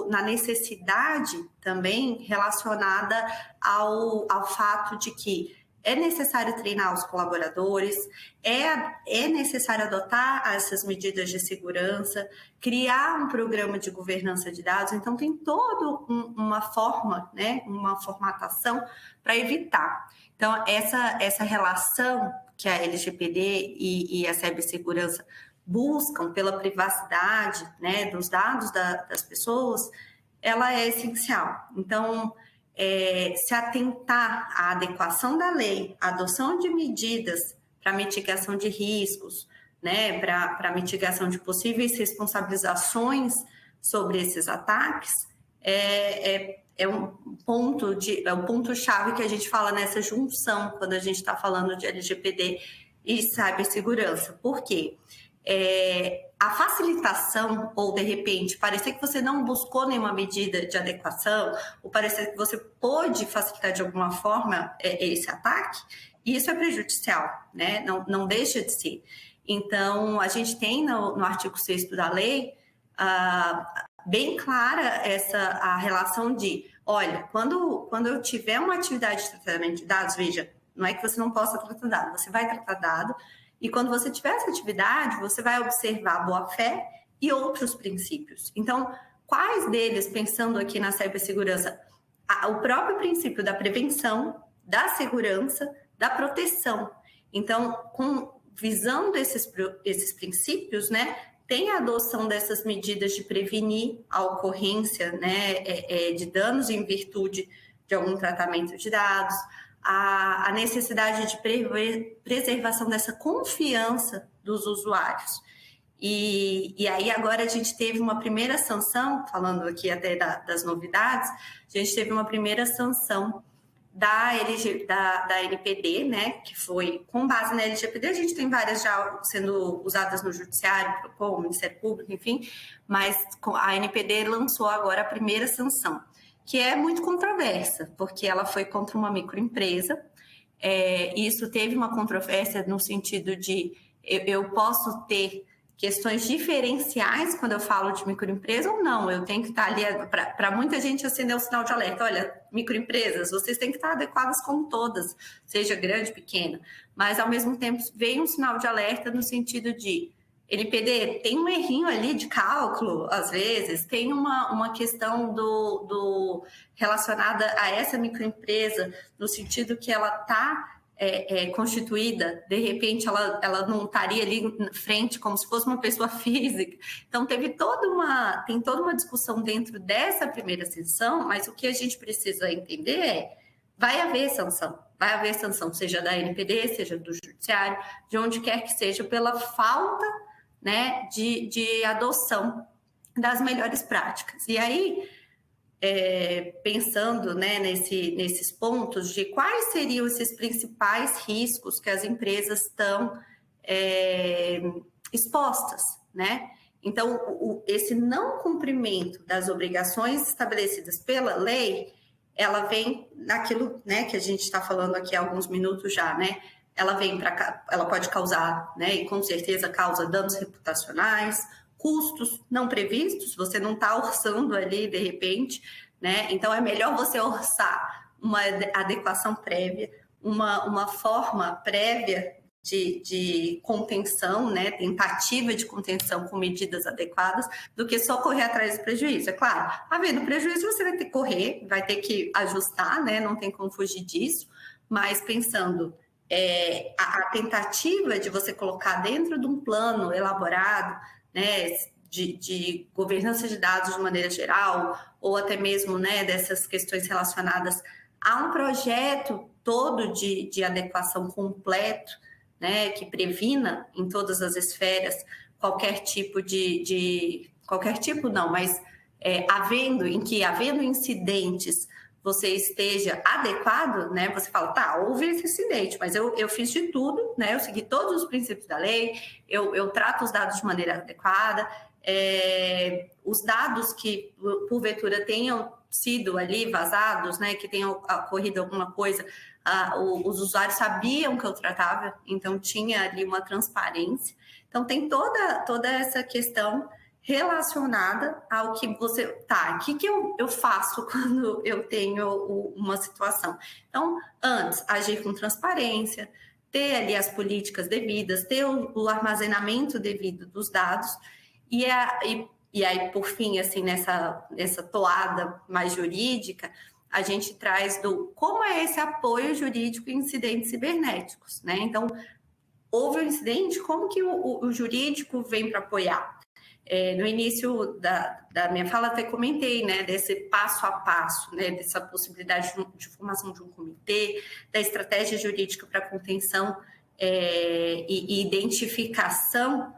na necessidade também relacionada ao fato de que é necessário treinar os colaboradores, é necessário adotar essas medidas de segurança, criar um programa de governança de dados. Então, tem toda uma forma, né, uma formatação para evitar. Então, essa relação que a LGPD e a cibersegurança buscam pela privacidade, né, dos dados das pessoas, ela é essencial. Então, se atentar à adequação da lei, à adoção de medidas para mitigação de riscos, né, para mitigação de possíveis responsabilizações sobre esses ataques, é um ponto-chave que a gente fala nessa junção, quando a gente está falando de LGPD e cibersegurança. Por quê? A facilitação, ou de repente, parecer que você não buscou nenhuma medida de adequação, ou parecer que você pôde facilitar de alguma forma esse ataque, isso é prejudicial, né? Não deixa de ser. Então, a gente tem no artigo 6º da lei bem clara a relação de, olha, quando eu tiver uma atividade de tratamento de dados, veja, não é que você não possa tratar dado, você vai tratar dado. E quando você tiver essa atividade, você vai observar a boa-fé e outros princípios. Então, quais deles, pensando aqui na cibersegurança? O próprio princípio da prevenção, da segurança, da proteção. Então, visando esses princípios, né, tem a adoção dessas medidas de prevenir a ocorrência, né, de danos em virtude de algum tratamento de dados, a necessidade de preservação dessa confiança dos usuários. E aí agora a gente teve uma primeira sanção, falando aqui até das novidades, a gente teve uma primeira sanção da NPD, né, que foi com base na LGPD. A gente tem várias já sendo usadas no Judiciário, PROCON, Ministério Público, enfim, mas a NPD lançou agora a primeira sanção, que é muito controversa, porque ela foi contra uma microempresa. Isso teve uma controvérsia no sentido de eu posso ter questões diferenciais quando eu falo de microempresa ou não. Eu tenho que estar ali, para muita gente acender o sinal de alerta. Olha, microempresas, vocês têm que estar adequadas como todas, seja grande, pequena. Mas, ao mesmo tempo, vem um sinal de alerta no sentido de NPD, tem um errinho ali de cálculo, às vezes, tem uma questão relacionada a essa microempresa, no sentido que ela está constituída, de repente ela não estaria ali na frente como se fosse uma pessoa física. Então, tem toda uma discussão dentro dessa primeira sessão, mas o que a gente precisa entender vai haver sanção, seja da NPD, seja do Judiciário, de onde quer que seja, pela falta, né, de adoção das melhores práticas. E aí, pensando, né, nesses pontos de quais seriam esses principais riscos que as empresas estão expostas, né? Então, esse não cumprimento das obrigações estabelecidas pela lei, ela vem naquilo, né, que a gente está falando aqui há alguns minutos já, né? Ela pode causar, né, e com certeza causa danos reputacionais, custos não previstos, você não está orçando ali de repente, né? Então é melhor você orçar uma adequação prévia, uma forma prévia de contenção, né, tentativa de contenção com medidas adequadas, do que só correr atrás do prejuízo. É claro, havendo prejuízo, você vai ter que correr, vai ter que ajustar, né, não tem como fugir disso, mas pensando a tentativa de você colocar dentro de um plano elaborado, né, de governança de dados de maneira geral, ou até mesmo, né, dessas questões relacionadas a um projeto todo de adequação completo, né, que previna em todas as esferas qualquer tipo qualquer tipo não, mas havendo incidentes, você esteja adequado, né? Você fala, tá, houve esse incidente, mas eu fiz de tudo, né? Eu segui todos os princípios da lei, eu trato os dados de maneira adequada, os dados que porventura tenham sido ali vazados, né? Que tenha ocorrido alguma coisa, os usuários sabiam que eu tratava, então tinha ali uma transparência. Então tem toda essa questão relacionada ao que você... Tá, o que eu faço quando eu tenho uma situação? Então, antes, agir com transparência, ter ali as políticas devidas, ter o armazenamento devido dos dados, e aí, por fim, assim, nessa toada mais jurídica, a gente traz como é esse apoio jurídico em incidentes cibernéticos, né? Então, houve um incidente, como que o jurídico vem para apoiar? No início da minha fala até comentei, né, desse passo a passo, né, dessa possibilidade de formação de um comitê, da estratégia jurídica para contenção e identificação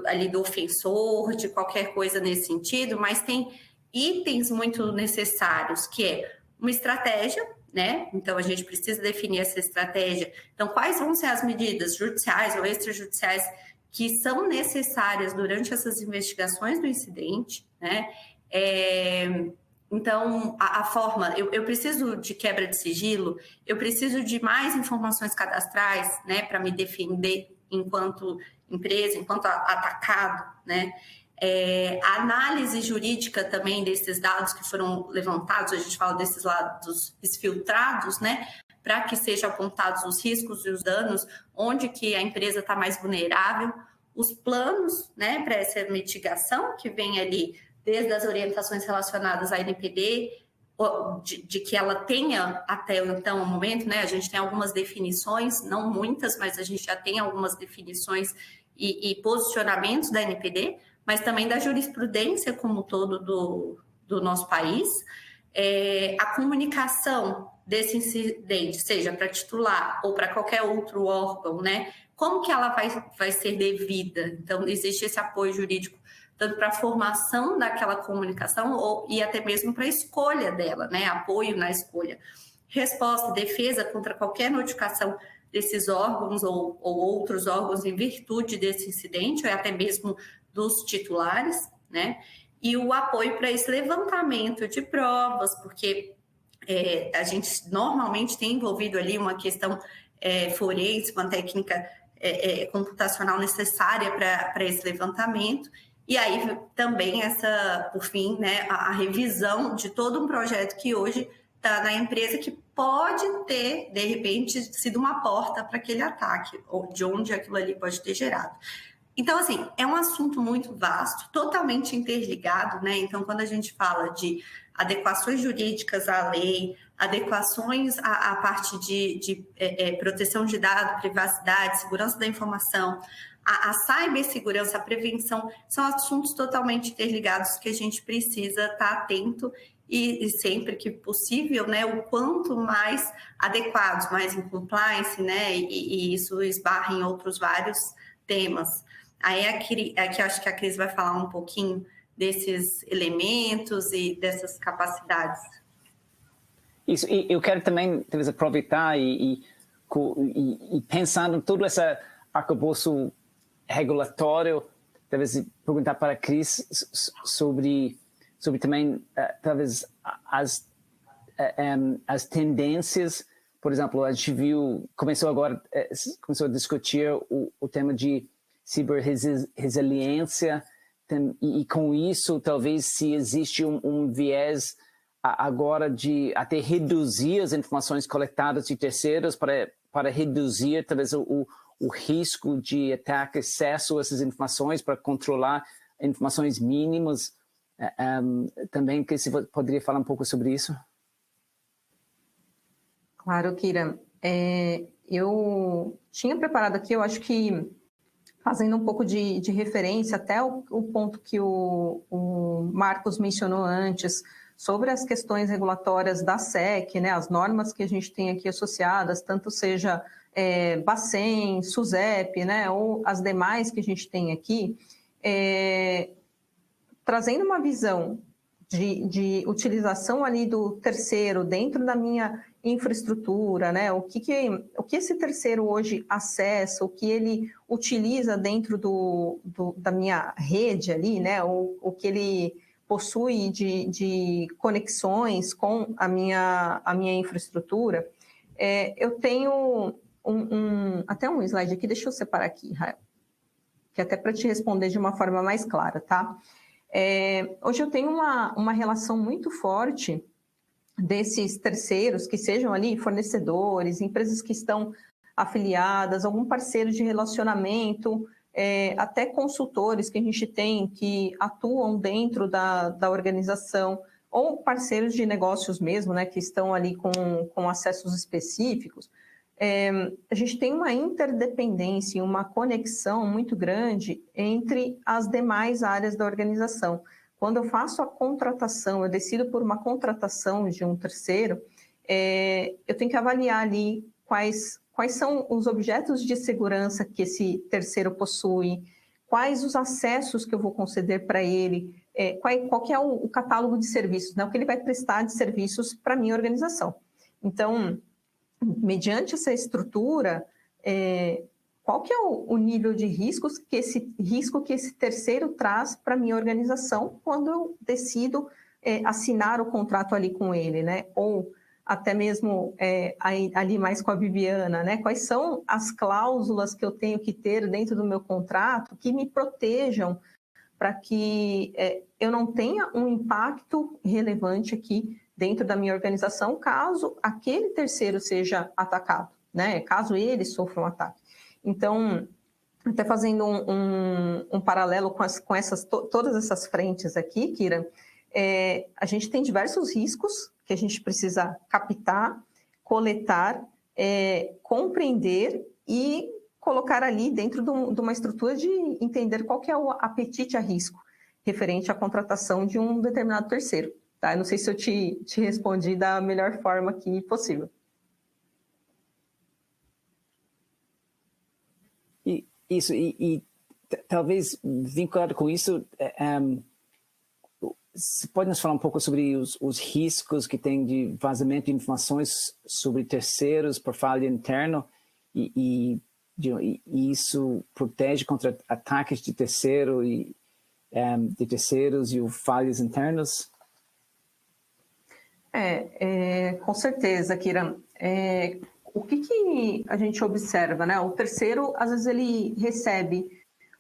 ali do ofensor, de qualquer coisa nesse sentido, mas tem itens muito necessários, que é uma estratégia, né? Então, a gente precisa definir essa estratégia. Então, quais vão ser as medidas judiciais ou extrajudiciais que são necessárias durante essas investigações do incidente, né? Então, a forma... Eu preciso de quebra de sigilo, eu preciso de mais informações cadastrais, né? Para me defender enquanto empresa, enquanto atacado, né? A análise jurídica também desses dados que foram levantados, a gente fala desses dados filtrados, né? Para que sejam apontados os riscos e os danos, onde que a empresa está mais vulnerável, os planos, né, para essa mitigação que vem ali desde as orientações relacionadas à NPD, de que ela tenha até então o momento, né? A gente tem algumas definições, não muitas, mas a gente já tem algumas definições e posicionamentos da NPD, mas também da jurisprudência como todo do nosso país. A comunicação desse incidente, seja para titular ou para qualquer outro órgão, né? Como que ela vai ser devida? Então, existe esse apoio jurídico tanto para a formação daquela comunicação e até mesmo para a escolha dela, né? Apoio na escolha. Resposta, defesa contra qualquer notificação desses órgãos ou outros órgãos em virtude desse incidente, ou até mesmo dos titulares, né? E o apoio para esse levantamento de provas, porque a gente normalmente tem envolvido ali uma questão forense, uma técnica computacional necessária para esse levantamento. E aí também por fim, né, a revisão de todo um projeto que hoje está na empresa que pode ter, de repente, sido uma porta para aquele ataque, ou de onde aquilo ali pode ter gerado. Então, assim, é um assunto muito vasto, totalmente interligado, né? Então, quando a gente fala de adequações jurídicas à lei, adequações à parte de proteção de dados, privacidade, segurança da informação, a cibersegurança, a prevenção, são assuntos totalmente interligados que a gente precisa estar atento e sempre que possível, né, o quanto mais adequados, mais em compliance, né, e isso esbarra em outros vários temas. Aí aqui acho que a Cris vai falar um pouquinho desses elementos e dessas capacidades. Isso, e eu quero também talvez aproveitar e pensando em todo esse arcabouço regulatório, talvez perguntar para a Cris sobre também talvez as tendências. Por exemplo, a gente começou a discutir o tema de ciberresiliência, e com isso talvez se existe um viés agora de até reduzir as informações coletadas de terceiros para reduzir talvez o risco de ataque, acesso a essas informações, para controlar informações mínimas. Também que você poderia falar um pouco sobre isso? Claro, Kira. Eu tinha preparado aqui, eu acho que fazendo um pouco de referência até o ponto que o Marcos mencionou antes, sobre as questões regulatórias da SEC, né, as normas que a gente tem aqui associadas, tanto seja Bacen, SUSEP, né, ou as demais que a gente tem aqui, trazendo uma visão de utilização ali do terceiro dentro da minha infraestrutura, né? O que esse terceiro hoje acessa, o que ele utiliza dentro da minha rede ali, né? O que ele possui de conexões com a minha infraestrutura. Eu tenho até um slide aqui, deixa eu separar aqui, Rael, que é até para te responder de uma forma mais clara, tá? Hoje eu tenho uma relação muito forte desses terceiros, que sejam ali fornecedores, empresas que estão afiliadas, algum parceiro de relacionamento, até consultores que a gente tem que atuam dentro da organização, ou parceiros de negócios mesmo, né, que estão ali com acessos específicos. A gente tem uma interdependência e uma conexão muito grande entre as demais áreas da organização. Quando eu faço a contratação, eu decido por uma contratação de um terceiro, eu tenho que avaliar ali quais são os objetos de segurança que esse terceiro possui, quais os acessos que eu vou conceder para ele, qual que é o catálogo de serviços, né, o que ele vai prestar de serviços para a minha organização. Então, mediante essa estrutura, qual que é o nível de risco que esse terceiro traz para a minha organização quando eu decido assinar o contrato ali com ele, né? Ou até mesmo ali mais com a Viviana, né? Quais são as cláusulas que eu tenho que ter dentro do meu contrato que me protejam para que eu não tenha um impacto relevante aqui dentro da minha organização, caso aquele terceiro seja atacado, né? Caso ele sofra um ataque. Então, até fazendo um paralelo com todas essas frentes aqui, Kira, a gente tem diversos riscos que a gente precisa captar, coletar, compreender e colocar ali dentro de uma estrutura de entender qual que é o apetite a risco referente à contratação de um determinado terceiro. Tá? Eu não sei se eu te respondi da melhor forma aqui possível. E talvez vinculado com isso, você pode nos falar um pouco sobre os riscos que tem de vazamento de informações sobre terceiros por falha interno e isso protege contra ataques de terceiros e os falhas internos? Com certeza, Kira. O que a gente observa, né? O terceiro, às vezes, ele recebe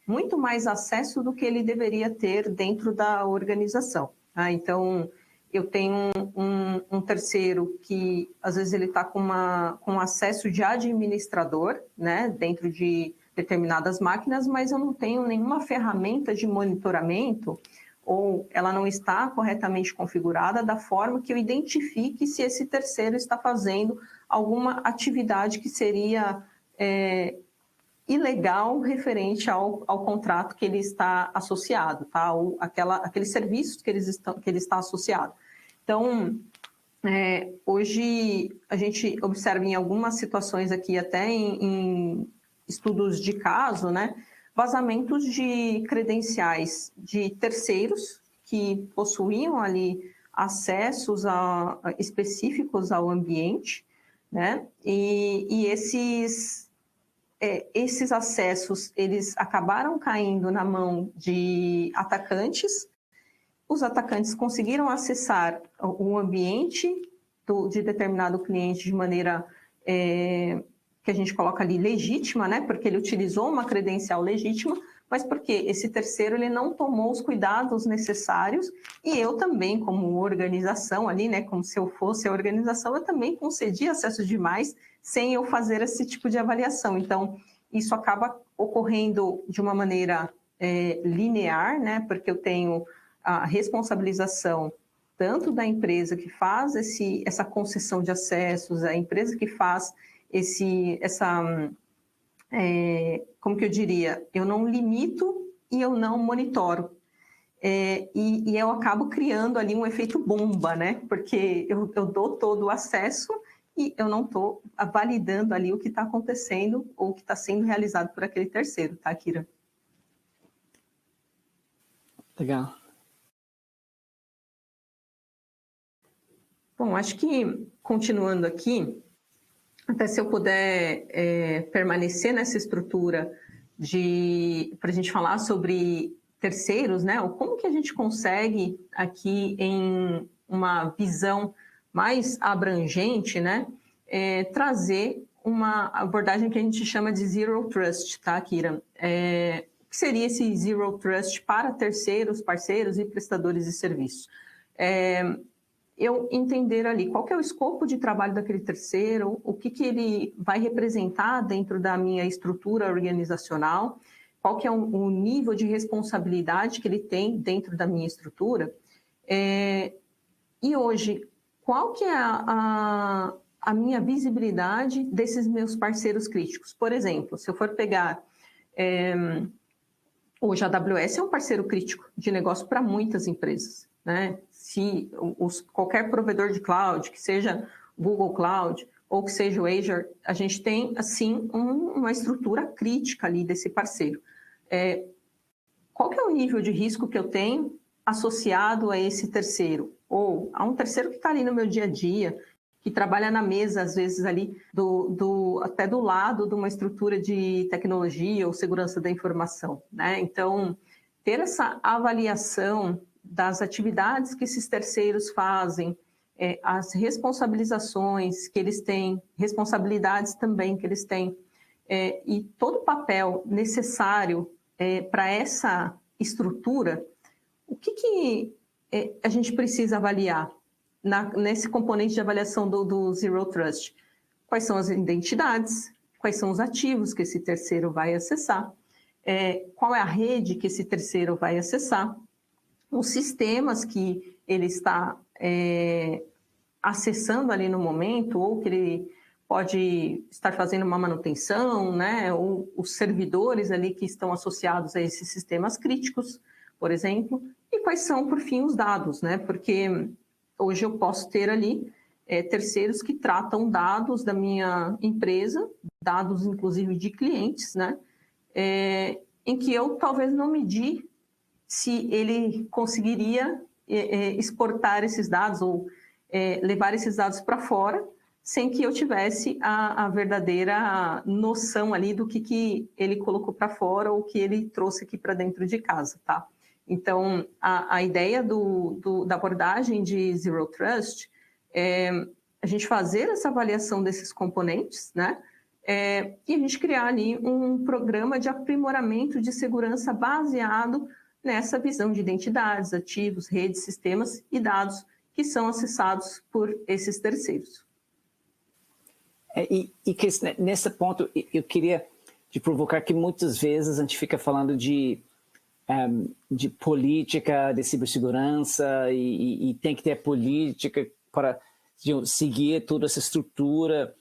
muito mais acesso do que ele deveria ter dentro da organização. Tá? Então, eu tenho um terceiro que, às vezes, ele está com acesso de administrador, né? Dentro de determinadas máquinas, mas eu não tenho nenhuma ferramenta de monitoramento ou ela não está corretamente configurada da forma que eu identifique se esse terceiro está fazendo alguma atividade que seria ilegal referente ao contrato que ele está associado, tá? Ou aqueles serviços que ele está associado. Então, hoje a gente observa em algumas situações aqui, até em estudos de caso, né? Vazamentos de credenciais de terceiros que possuíam ali acessos específicos ao ambiente, né? E esses acessos, eles acabaram caindo na mão de atacantes. Os atacantes conseguiram acessar o ambiente de determinado cliente de maneira que a gente coloca ali legítima, né? Porque ele utilizou uma credencial legítima, mas porque esse terceiro ele não tomou os cuidados necessários e eu também, como organização ali, né? Como se eu fosse a organização, eu também concedi acesso demais sem eu fazer esse tipo de avaliação. Então, isso acaba ocorrendo de uma maneira linear, né? Porque eu tenho a responsabilização tanto da empresa que faz essa concessão de acessos, a empresa que faz como que eu diria, eu não limito e eu não monitoro. E eu acabo criando ali um efeito bomba, né? Porque eu dou todo o acesso e eu não estou validando ali o que está acontecendo ou o que está sendo realizado por aquele terceiro, tá, Kira? Legal. Bom, acho que, continuando aqui, até se eu puder permanecer nessa estrutura para a gente falar sobre terceiros, né? Ou como que a gente consegue aqui em uma visão mais abrangente, né? Trazer uma abordagem que a gente chama de Zero Trust, tá, Kira? O que seria esse Zero Trust para terceiros, parceiros e prestadores de serviço? Eu entender ali qual que é o escopo de trabalho daquele terceiro, o que ele vai representar dentro da minha estrutura organizacional, qual que é o nível de responsabilidade que ele tem dentro da minha estrutura. E hoje, qual que é a minha visibilidade desses meus parceiros críticos? Por exemplo, se eu for pegar... hoje a AWS é um parceiro crítico de negócio para muitas empresas, né? Se qualquer provedor de cloud, que seja Google Cloud ou que seja o Azure, a gente tem, assim, uma estrutura crítica ali desse parceiro. Qual que é o nível de risco que eu tenho associado a esse terceiro? Ou a um terceiro que está ali no meu dia a dia, que trabalha na mesa, às vezes, ali, até do lado de uma estrutura de tecnologia ou segurança da informação, né? Então, ter essa avaliação das atividades que esses terceiros fazem, as responsabilizações que eles têm, responsabilidades também que eles têm, e todo o papel necessário para essa estrutura, o que a gente precisa avaliar nesse componente de avaliação do Zero Trust? Quais são as identidades, quais são os ativos que esse terceiro vai acessar, qual é a rede que esse terceiro vai acessar, os sistemas que ele está acessando ali no momento, ou que ele pode estar fazendo uma manutenção, né? Ou os servidores ali que estão associados a esses sistemas críticos, por exemplo, e quais são, por fim, os dados, né? Porque hoje eu posso ter ali terceiros que tratam dados da minha empresa, dados inclusive de clientes, né? Em que eu talvez não medi se ele conseguiria exportar esses dados ou levar esses dados para fora, sem que eu tivesse a verdadeira noção ali do que ele colocou para fora ou que ele trouxe aqui para dentro de casa, tá? Então, a ideia da abordagem de Zero Trust é a gente fazer essa avaliação desses componentes, né? E a gente criar ali um programa de aprimoramento de segurança baseado nessa visão de identidades, ativos, redes, sistemas e dados que são acessados por esses terceiros. Nesse ponto, eu queria te provocar que muitas vezes a gente fica falando de política de cibersegurança e tem que ter política para seguir toda essa estrutura.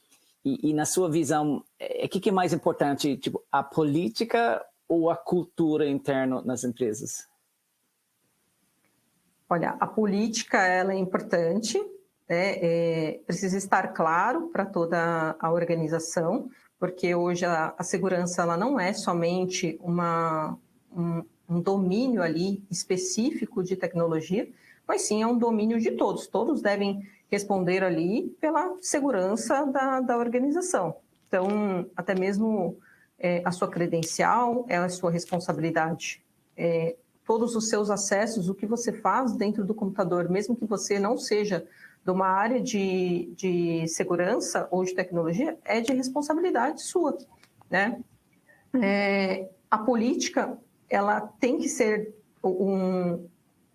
E na sua visão, o que é mais importante, tipo, a política ou a cultura interna nas empresas? Olha, a política ela é importante, né? Precisa estar claro para toda a organização, porque hoje a segurança ela não é somente um domínio ali específico de tecnologia, mas sim é um domínio de todos. Todos devem responder ali pela segurança da organização. Então, até mesmo a sua credencial é a sua responsabilidade. Todos os seus acessos, o que você faz dentro do computador, mesmo que você não seja de uma área de segurança ou de tecnologia, é de responsabilidade sua, né? A política, ela tem que ser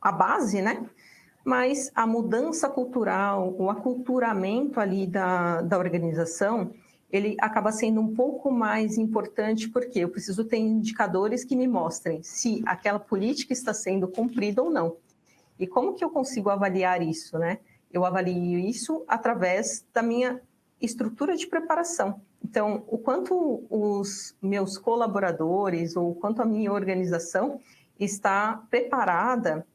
a base, né? Mas a mudança cultural, o aculturamento ali da organização, ele acaba sendo um pouco mais importante porque eu preciso ter indicadores que me mostrem se aquela política está sendo cumprida ou não. E como que eu consigo avaliar isso, né? Eu avalio isso através da minha estrutura de preparação. Então, o quanto os meus colaboradores ou o quanto a minha organização está preparada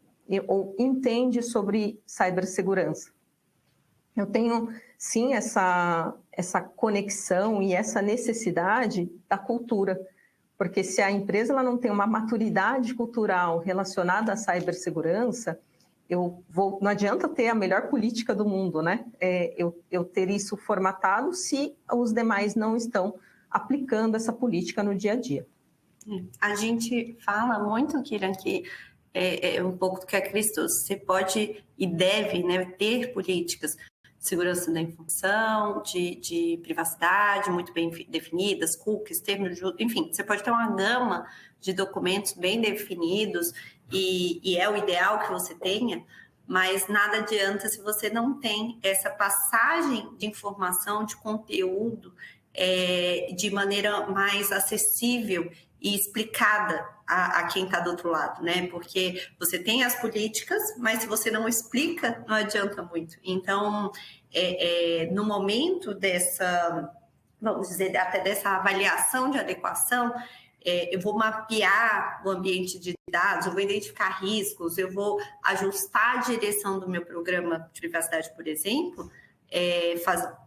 ou entende sobre cibersegurança. Eu tenho, sim, essa conexão e essa necessidade da cultura, porque se a empresa ela não tem uma maturidade cultural relacionada à cibersegurança, não adianta ter a melhor política do mundo, né? Eu ter isso formatado se os demais não estão aplicando essa política no dia a dia. A gente fala muito, Kyrian, que é um pouco do que a Cris trouxe. Você pode e deve, né, ter políticas de segurança da informação, de privacidade muito bem definidas, cookies, termos de uso, enfim, você pode ter uma gama de documentos bem definidos e é o ideal que você tenha, mas nada adianta se você não tem essa passagem de informação, de conteúdo de maneira mais acessível e explicada a quem está do outro lado, né? Porque você tem as políticas, mas se você não explica, não adianta muito. Então, no momento dessa, vamos dizer, até dessa avaliação de adequação, eu vou mapear o ambiente de dados, eu vou identificar riscos, eu vou ajustar a direção do meu programa de privacidade, por exemplo,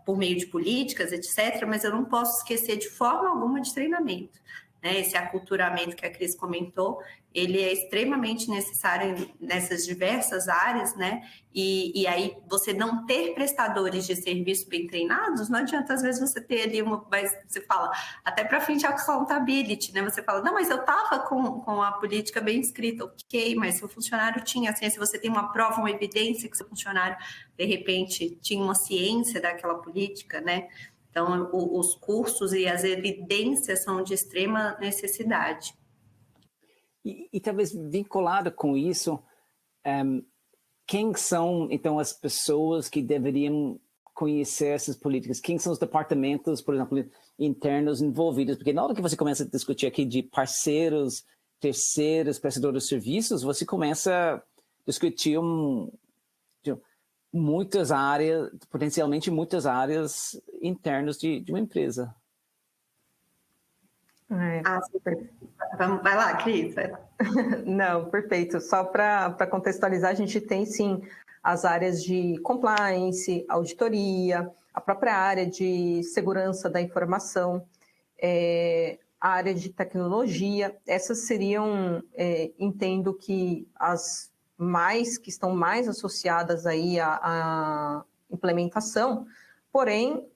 por meio de políticas, etc., mas eu não posso esquecer de forma alguma de treinamento. Esse aculturamento que a Cris comentou, ele é extremamente necessário nessas diversas áreas, né? E aí você não ter prestadores de serviço bem treinados, não adianta às vezes você ter ali mas você fala, até para fim de accountability, né? Você fala, não, mas eu estava com a política bem escrita, ok, mas se o funcionário tinha ciência, se você tem uma prova, uma evidência que o seu funcionário, de repente, tinha uma ciência daquela política, né? Então, os cursos e as evidências são de extrema necessidade. E talvez vinculado com isso, quem são, então, as pessoas que deveriam conhecer essas políticas? Quem são os departamentos, por exemplo, internos envolvidos? Porque na hora que você começa a discutir aqui de parceiros, terceiros, prestadores de serviços, você começa a discutir muitas áreas, potencialmente muitas áreas internas de uma empresa. Vai lá, Cris. Não, perfeito. Só para contextualizar, a gente tem, sim, as áreas de compliance, auditoria, a própria área de segurança da informação, a área de tecnologia. Essas seriam, entendo que as que estão mais associadas aí à implementação, porém,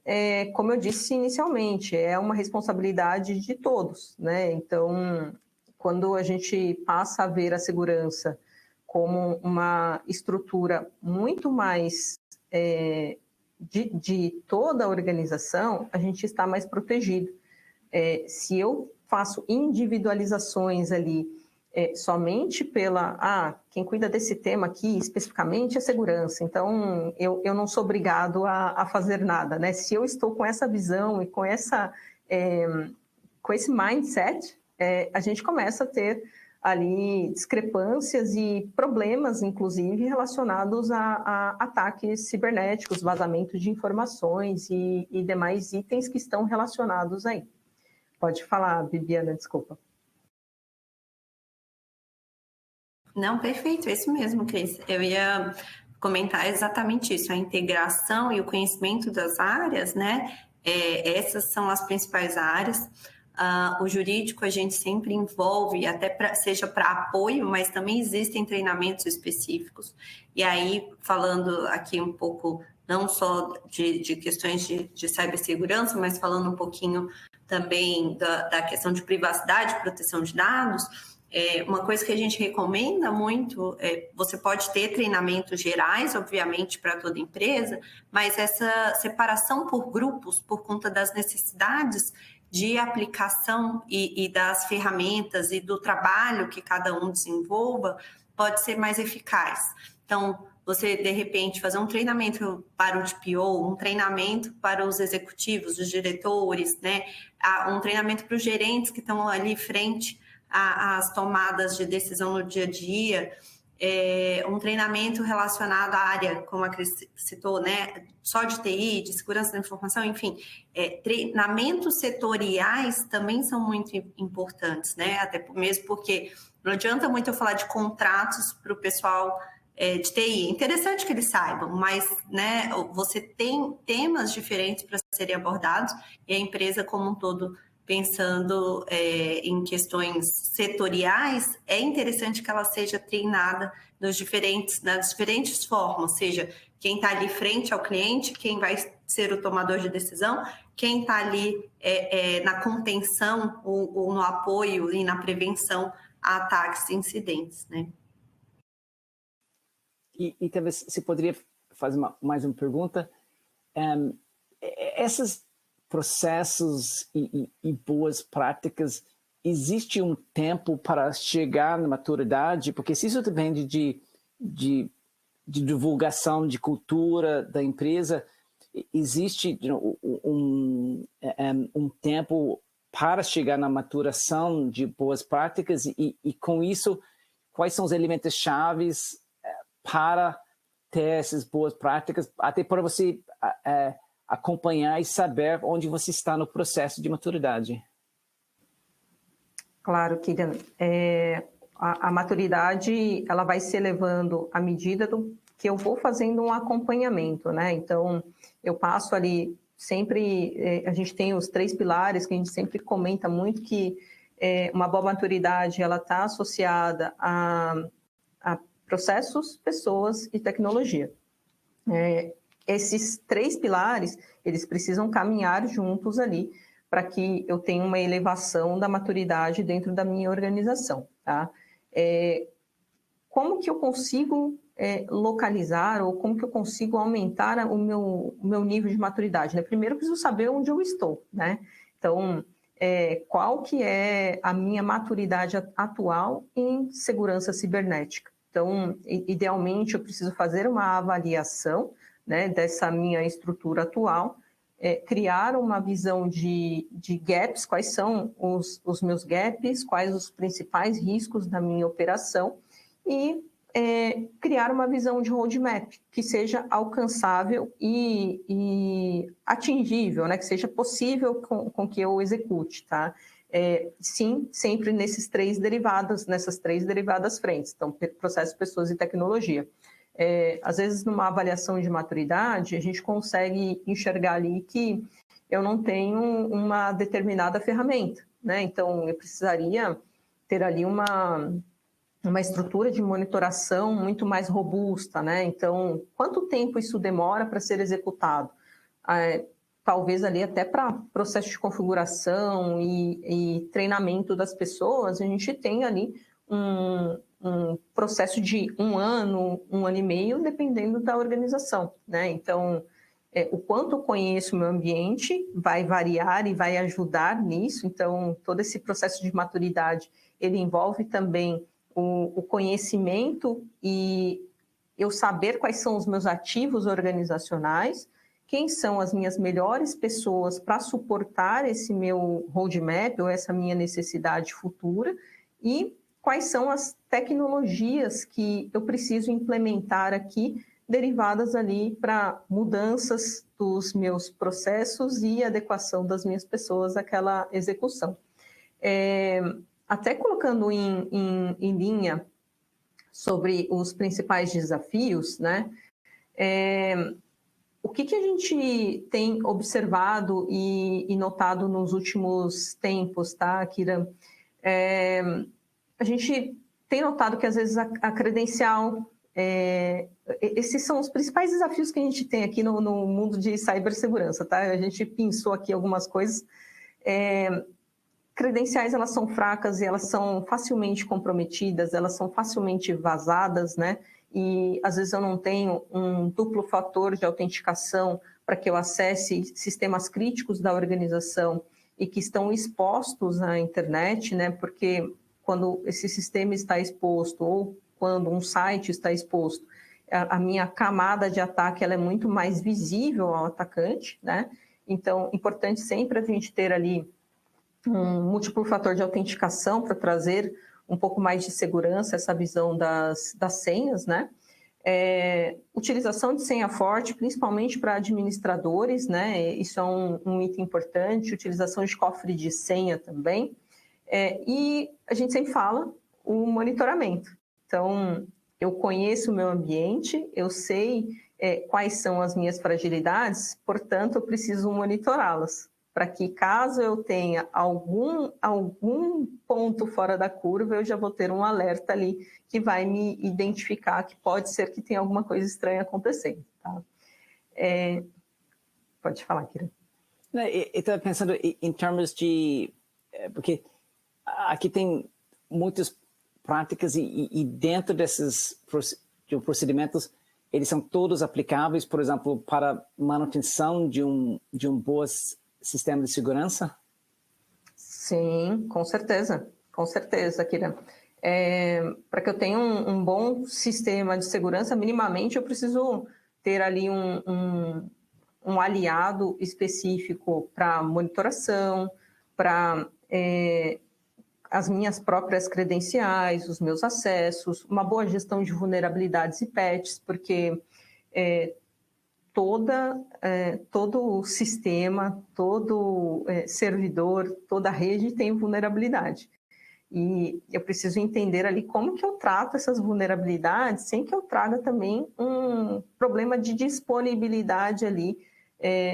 como eu disse inicialmente, é uma responsabilidade de todos, né? Então, quando a gente passa a ver a segurança como uma estrutura muito mais de toda a organização, a gente está mais protegido. Se eu faço individualizações ali, somente quem cuida desse tema aqui especificamente é segurança, então eu não sou obrigado a fazer nada, né? Se eu estou com essa visão e com esse mindset, a gente começa a ter ali discrepâncias e problemas, inclusive, relacionados a ataques cibernéticos, vazamento de informações e demais itens que estão relacionados aí. Pode falar, Bibiana, desculpa. Não, perfeito, é isso mesmo, Cris. Eu ia comentar exatamente isso, a integração e o conhecimento das áreas, né? Essas são as principais áreas. O jurídico a gente sempre envolve, até seja para apoio, mas também existem treinamentos específicos. E aí, falando aqui um pouco, não só de questões de cibersegurança, mas falando um pouquinho também da questão de privacidade, proteção de dados, uma coisa que a gente recomenda muito, você pode ter treinamentos gerais, obviamente, para toda empresa, mas essa separação por grupos, por conta das necessidades de aplicação e das ferramentas e do trabalho que cada um desenvolva, pode ser mais eficaz. Então, você, de repente, fazer um treinamento para o DPO, um treinamento para os executivos, os diretores, né? Um treinamento para os gerentes que estão ali frente às tomadas de decisão no dia a dia, um treinamento relacionado à área, como a Cris citou, né, só de TI, de segurança da informação, enfim, treinamentos setoriais também são muito importantes, né, até mesmo porque não adianta muito eu falar de contratos para o pessoal de TI. É interessante que eles saibam, mas, né, você tem temas diferentes para serem abordados e a empresa como um todo pensando em questões setoriais, é interessante que ela seja treinada nas diferentes formas, seja quem está ali frente ao cliente, quem vai ser o tomador de decisão, quem está ali na contenção ou no apoio e na prevenção a ataques e incidentes, né? E talvez você poderia fazer mais uma pergunta. Esses processos e boas práticas, existe um tempo para chegar na maturidade? Porque se isso depende de divulgação de cultura da empresa, existe um tempo para chegar na maturação de boas práticas e com isso, quais são os elementos chaves para ter essas boas práticas, até para você acompanhar e saber onde você está no processo de maturidade? Claro, Kilian. A maturidade ela vai se elevando à medida que eu vou fazendo um acompanhamento, né? Então, eu passo ali sempre, a gente tem os 3 pilares que a gente sempre comenta muito, que uma boa maturidade ela está associada a processos, pessoas e tecnologia. Esses 3 pilares, eles precisam caminhar juntos ali para que eu tenha uma elevação da maturidade dentro da minha organização, tá? Como que eu consigo localizar ou como que eu consigo aumentar o meu nível de maturidade, né? Primeiro, eu preciso saber onde eu estou, né? Então, qual que é a minha maturidade atual em segurança cibernética? Então, idealmente, eu preciso fazer uma avaliação, né, dessa minha estrutura atual, criar uma visão de gaps, quais são os meus gaps, quais os principais riscos da minha operação e criar uma visão de roadmap que seja alcançável e atingível, né, que seja possível com que eu execute, tá? Sim, sempre nessas três derivadas frentes, então, processo, pessoas e tecnologia. Às vezes, numa avaliação de maturidade, a gente consegue enxergar ali que eu não tenho uma determinada ferramenta, né? Então, eu precisaria ter ali uma estrutura de monitoração muito mais robusta, né? Então, quanto tempo isso demora para ser executado? Talvez ali até para processo de configuração e treinamento das pessoas, a gente tem ali um processo de 1 ano, 1 ano e meio, dependendo da organização, né? Então, o quanto eu conheço o meu ambiente vai variar e vai ajudar nisso. Então, todo esse processo de maturidade, ele envolve também o conhecimento e eu saber quais são os meus ativos organizacionais, quem são as minhas melhores pessoas para suportar esse meu roadmap ou essa minha necessidade futura e quais são as tecnologias que eu preciso implementar aqui, derivadas ali para mudanças dos meus processos e adequação das minhas pessoas àquela execução. Até colocando em linha sobre os principais desafios, né? O que a gente tem observado e notado nos últimos tempos, tá, Kira? A gente tem notado que, às vezes, a credencial... esses são os principais desafios que a gente tem aqui no mundo de cibersegurança, tá? A gente pensou aqui algumas coisas. Credenciais, elas são fracas e elas são facilmente comprometidas, elas são facilmente vazadas, né? E às vezes eu não tenho um duplo fator de autenticação para que eu acesse sistemas críticos da organização e que estão expostos à internet, né? Porque quando esse sistema está exposto ou quando um site está exposto, a minha camada de ataque ela é muito mais visível ao atacante, né? Então, importante sempre a gente ter ali um múltiplo fator de autenticação para trazer um pouco mais de segurança, essa visão das senhas, né? Utilização de senha forte, principalmente para administradores, né? Isso é um item importante, utilização de cofre de senha também. E a gente sempre fala o monitoramento. Então, eu conheço o meu ambiente, eu sei quais são as minhas fragilidades, portanto, eu preciso monitorá-las, para que caso eu tenha algum ponto fora da curva, eu já vou ter um alerta ali que vai me identificar que pode ser que tenha alguma coisa estranha acontecendo. Tá? Pode falar, Kira. Eu estava pensando em termos de... Porque aqui tem muitas práticas e dentro desses procedimentos, eles são todos aplicáveis, por exemplo, para manutenção de um bom sistema de segurança? Sim, com certeza, Kira. Para que eu tenha um bom sistema de segurança, minimamente eu preciso ter ali um aliado específico para monitoração, para as minhas próprias credenciais, os meus acessos, uma boa gestão de vulnerabilidades e patches, porque todo sistema, todo servidor, toda rede tem vulnerabilidade. E eu preciso entender ali como que eu trato essas vulnerabilidades sem que eu traga também um problema de disponibilidade ali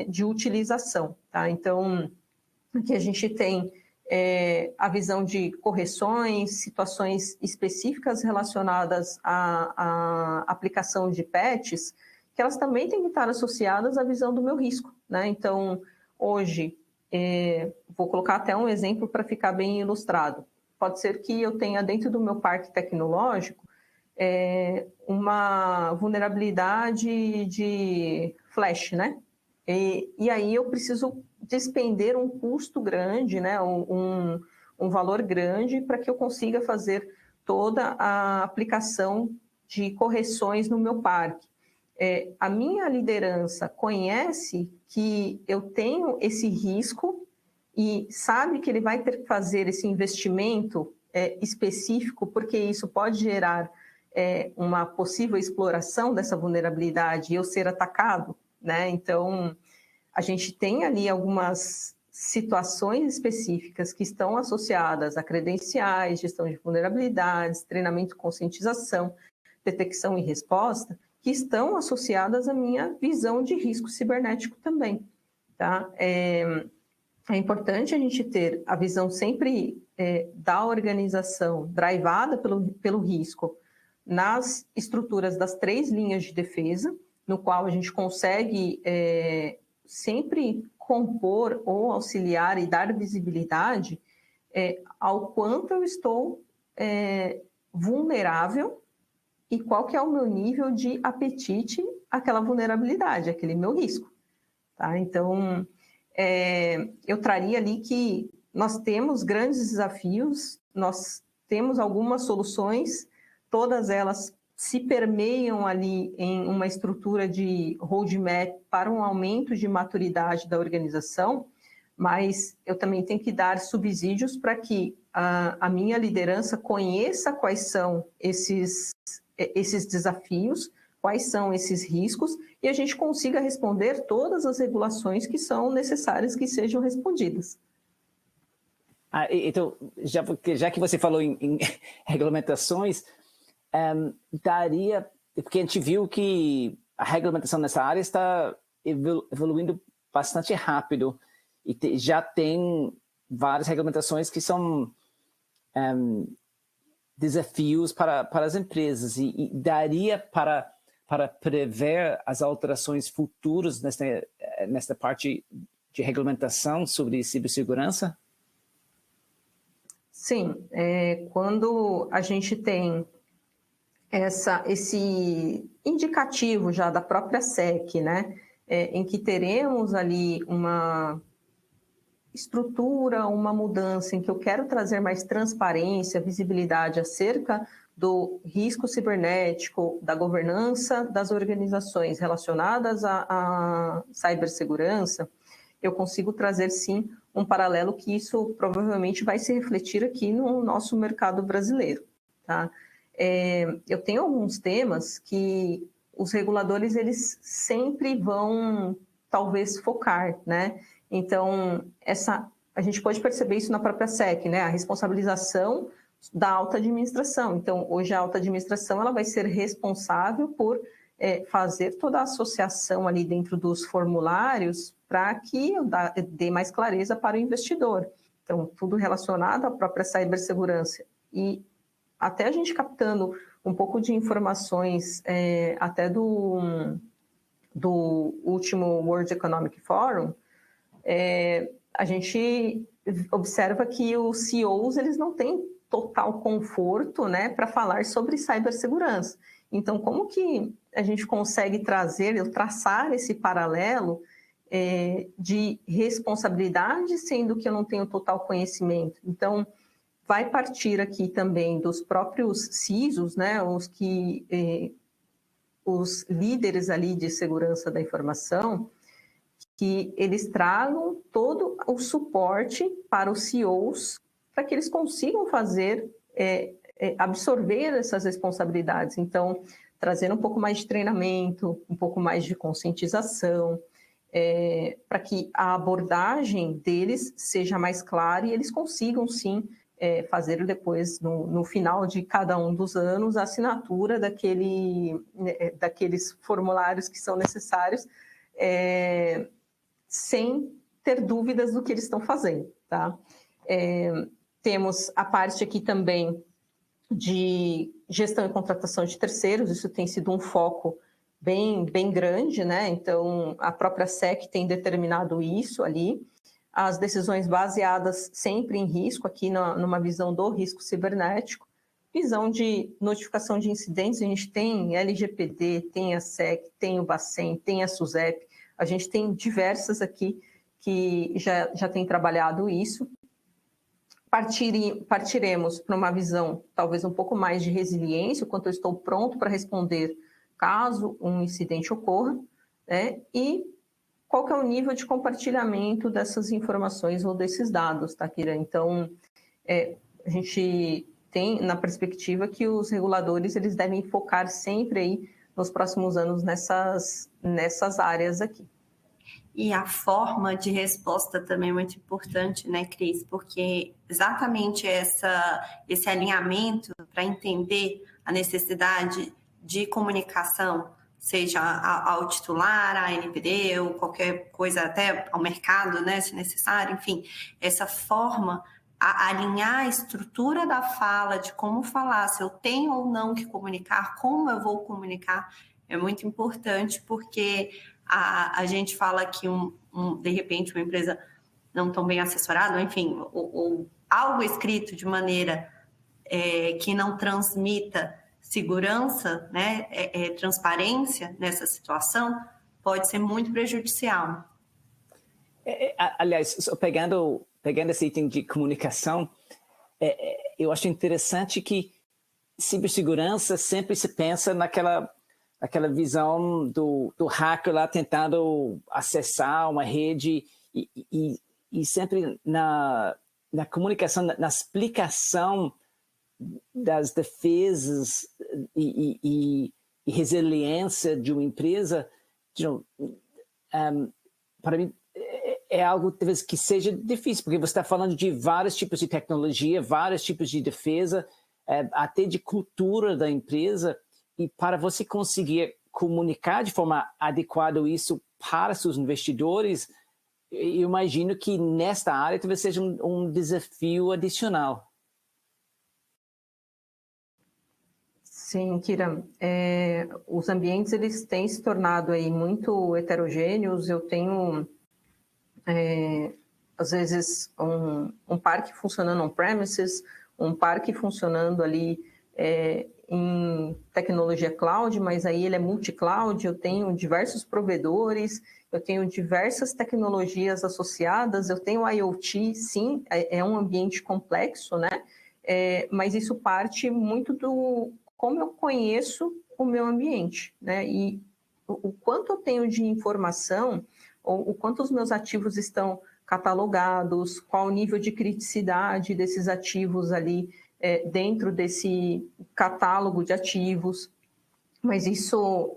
de utilização. Tá? Então, aqui a gente tem a visão de correções, situações específicas relacionadas à aplicação de patches, que elas também têm que estar associadas à visão do meu risco, né? Então, hoje, vou colocar até um exemplo para ficar bem ilustrado. Pode ser que eu tenha dentro do meu parque tecnológico uma vulnerabilidade de flash, né? E aí eu preciso despender um custo grande, né? um valor grande para que eu consiga fazer toda a aplicação de correções no meu parque. A minha liderança conhece que eu tenho esse risco e sabe que ele vai ter que fazer esse investimento específico, porque isso pode gerar uma possível exploração dessa vulnerabilidade e eu ser atacado, né? Então, a gente tem ali algumas situações específicas que estão associadas a credenciais, gestão de vulnerabilidades, treinamento e conscientização, detecção e resposta, que estão associadas à minha visão de risco cibernético também. Tá? É importante a gente ter a visão sempre da organização drivada pelo risco nas estruturas das 3 linhas de defesa, no qual a gente consegue sempre compor ou auxiliar e dar visibilidade ao quanto eu estou vulnerável e qual que é o meu nível de apetite àquela vulnerabilidade, aquele meu risco. Tá? Então, eu traria ali que nós temos grandes desafios, nós temos algumas soluções, todas elas se permeiam ali em uma estrutura de roadmap para um aumento de maturidade da organização, mas eu também tenho que dar subsídios para que a minha liderança conheça quais são esses desafios, quais são esses riscos, e a gente consiga responder todas as regulações que são necessárias que sejam respondidas. Então, já que você falou em regulamentações, porque a gente viu que a regulamentação nessa área está evoluindo bastante rápido e já tem várias regulamentações que são desafios para as empresas e daria para prever as alterações futuras nesta parte de regulamentação sobre cibersegurança? Sim, quando a gente tem esse indicativo já da própria SEC, né, em que teremos ali uma estrutura, uma mudança em que eu quero trazer mais transparência, visibilidade acerca do risco cibernético, da governança das organizações relacionadas à cibersegurança, eu consigo trazer, sim, um paralelo que isso provavelmente vai se refletir aqui no nosso mercado brasileiro, tá? Eu tenho alguns temas que os reguladores, eles sempre vão, talvez, focar, né? Então, a gente pode perceber isso na própria SEC, né? A responsabilização da alta administração. Então, hoje a alta administração ela vai ser responsável por fazer toda a associação ali dentro dos formulários para que dê mais clareza para o investidor. Então, tudo relacionado à própria cibersegurança. E até a gente captando um pouco de informações até do último World Economic Forum, a gente observa que os CEOs eles não têm total conforto, né, para falar sobre cibersegurança. Então, como que a gente consegue traçar esse paralelo de responsabilidade, sendo que eu não tenho total conhecimento? Então, vai partir aqui também dos próprios CISOs, né, os líderes ali de segurança da informação, que eles tragam todo o suporte para os CEOs para que eles consigam absorver essas responsabilidades. Então, trazer um pouco mais de treinamento, um pouco mais de conscientização, para que a abordagem deles seja mais clara e eles consigam, sim, fazer depois, no final de cada um dos anos, a assinatura daqueles formulários que são necessários, sem ter dúvidas do que eles estão fazendo, tá? Temos a parte aqui também de gestão e contratação de terceiros, isso tem sido um foco bem grande, né? Então, a própria SEC tem determinado isso ali, as decisões baseadas sempre em risco, aqui numa visão do risco cibernético, visão de notificação de incidentes, a gente tem LGPD, tem a SEC, tem o Bacen, tem a SUSEP, a gente tem diversas aqui que já tem trabalhado isso. Partiremos para uma visão talvez um pouco mais de resiliência, o quanto eu estou pronto para responder caso um incidente ocorra, né? E qual que é o nível de compartilhamento dessas informações ou desses dados, tá, Kira? Então, a gente tem na perspectiva que os reguladores eles devem focar sempre aí nos próximos anos nessas áreas aqui. E a forma de resposta também é muito importante, né, Cris? Porque exatamente esse alinhamento para entender a necessidade de comunicação, seja ao titular, à NPD ou qualquer coisa, até ao mercado, né, se necessário, enfim, essa forma, alinhar a estrutura da fala, de como falar, se eu tenho ou não que comunicar, como eu vou comunicar, é muito importante, porque a gente fala que, de repente, uma empresa não tão bem assessorada, enfim, ou algo escrito de maneira que não transmita segurança, né, transparência nessa situação, pode ser muito prejudicial. Aliás, pegando esse item de comunicação, eu acho interessante que cibersegurança sempre se pensa naquela visão do hacker lá tentando acessar uma rede e sempre na comunicação, na explicação das defesas e resiliência de uma empresa, para mim é algo talvez que seja difícil, porque você está falando de vários tipos de tecnologia, vários tipos de defesa, até de cultura da empresa, e para você conseguir comunicar de forma adequada isso para seus investidores, eu imagino que nesta área talvez seja um desafio adicional. Sim, Kira. Os ambientes eles têm se tornado aí muito heterogêneos. Eu tenho, às vezes, um parque funcionando on-premises, um parque funcionando ali em tecnologia cloud, mas aí ele é multi-cloud, eu tenho diversos provedores, eu tenho diversas tecnologias associadas, eu tenho IoT, sim, é um ambiente complexo, né? Mas isso parte muito do como eu conheço o meu ambiente, né? E o quanto eu tenho de informação o quanto os meus ativos estão catalogados, qual o nível de criticidade desses ativos ali dentro desse catálogo de ativos. Mas isso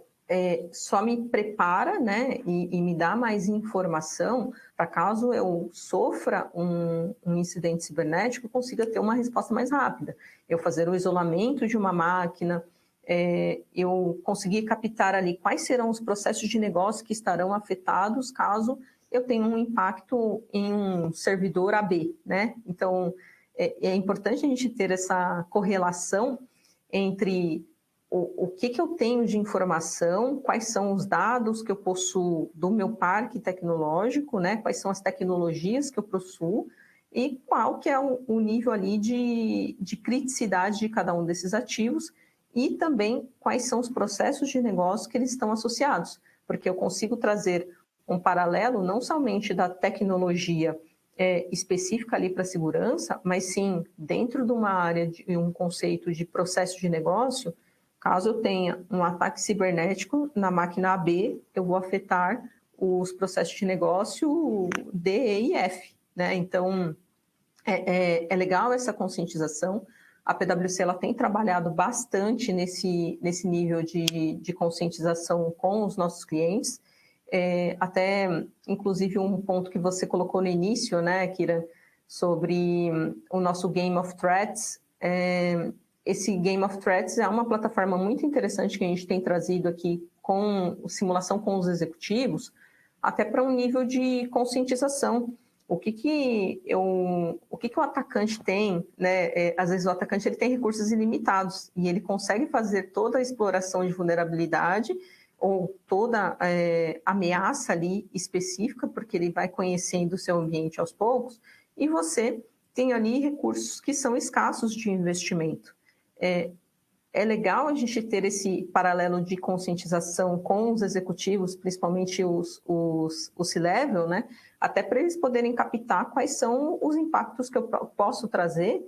só me prepara, né, e me dá mais informação para caso eu sofra um incidente cibernético, consiga ter uma resposta mais rápida. Eu fazer o isolamento de uma máquina, eu conseguir captar ali quais serão os processos de negócio que estarão afetados caso eu tenha um impacto em um servidor AB, né? Então, é importante a gente ter essa correlação entre o que eu tenho de informação, quais são os dados que eu possuo do meu parque tecnológico, né? Quais são as tecnologias que eu possuo e qual que é o nível ali de criticidade de cada um desses ativos e também quais são os processos de negócio que eles estão associados, porque eu consigo trazer um paralelo não somente da tecnologia específica ali para segurança, mas sim dentro de uma área de um conceito de processo de negócio. Caso eu tenha um ataque cibernético na máquina AB, eu vou afetar os processos de negócio D, E e F, né? Então, é legal essa conscientização. A PwC ela tem trabalhado bastante nesse nível de conscientização com os nossos clientes. Até, inclusive, um ponto que você colocou no início, né, Kira, sobre o nosso Game of Threats. Esse Game of Threats é uma plataforma muito interessante que a gente tem trazido aqui com simulação com os executivos, até para um nível de conscientização. O que o atacante tem, né? Às vezes o atacante ele tem recursos ilimitados e ele consegue fazer toda a exploração de vulnerabilidade ou toda ameaça ali específica, porque ele vai conhecendo o seu ambiente aos poucos, e você tem ali recursos que são escassos de investimento. É legal a gente ter esse paralelo de conscientização com os executivos, principalmente os C-level, né? Até para eles poderem captar quais são os impactos que eu posso trazer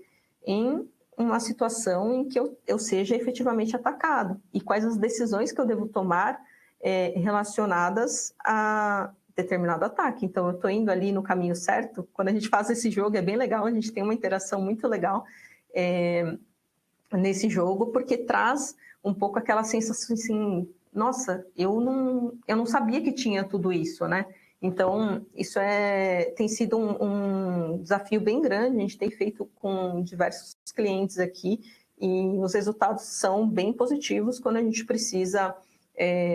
em uma situação em que eu seja efetivamente atacado e quais as decisões que eu devo tomar relacionadas a determinado ataque. Então, eu estou indo ali no caminho certo. Quando a gente faz esse jogo, é bem legal, a gente tem uma interação muito legal nesse jogo, porque traz um pouco aquela sensação assim, nossa, eu não sabia que tinha tudo isso, né? Então, isso tem sido um desafio bem grande, a gente tem feito com diversos clientes aqui e os resultados são bem positivos quando a gente precisa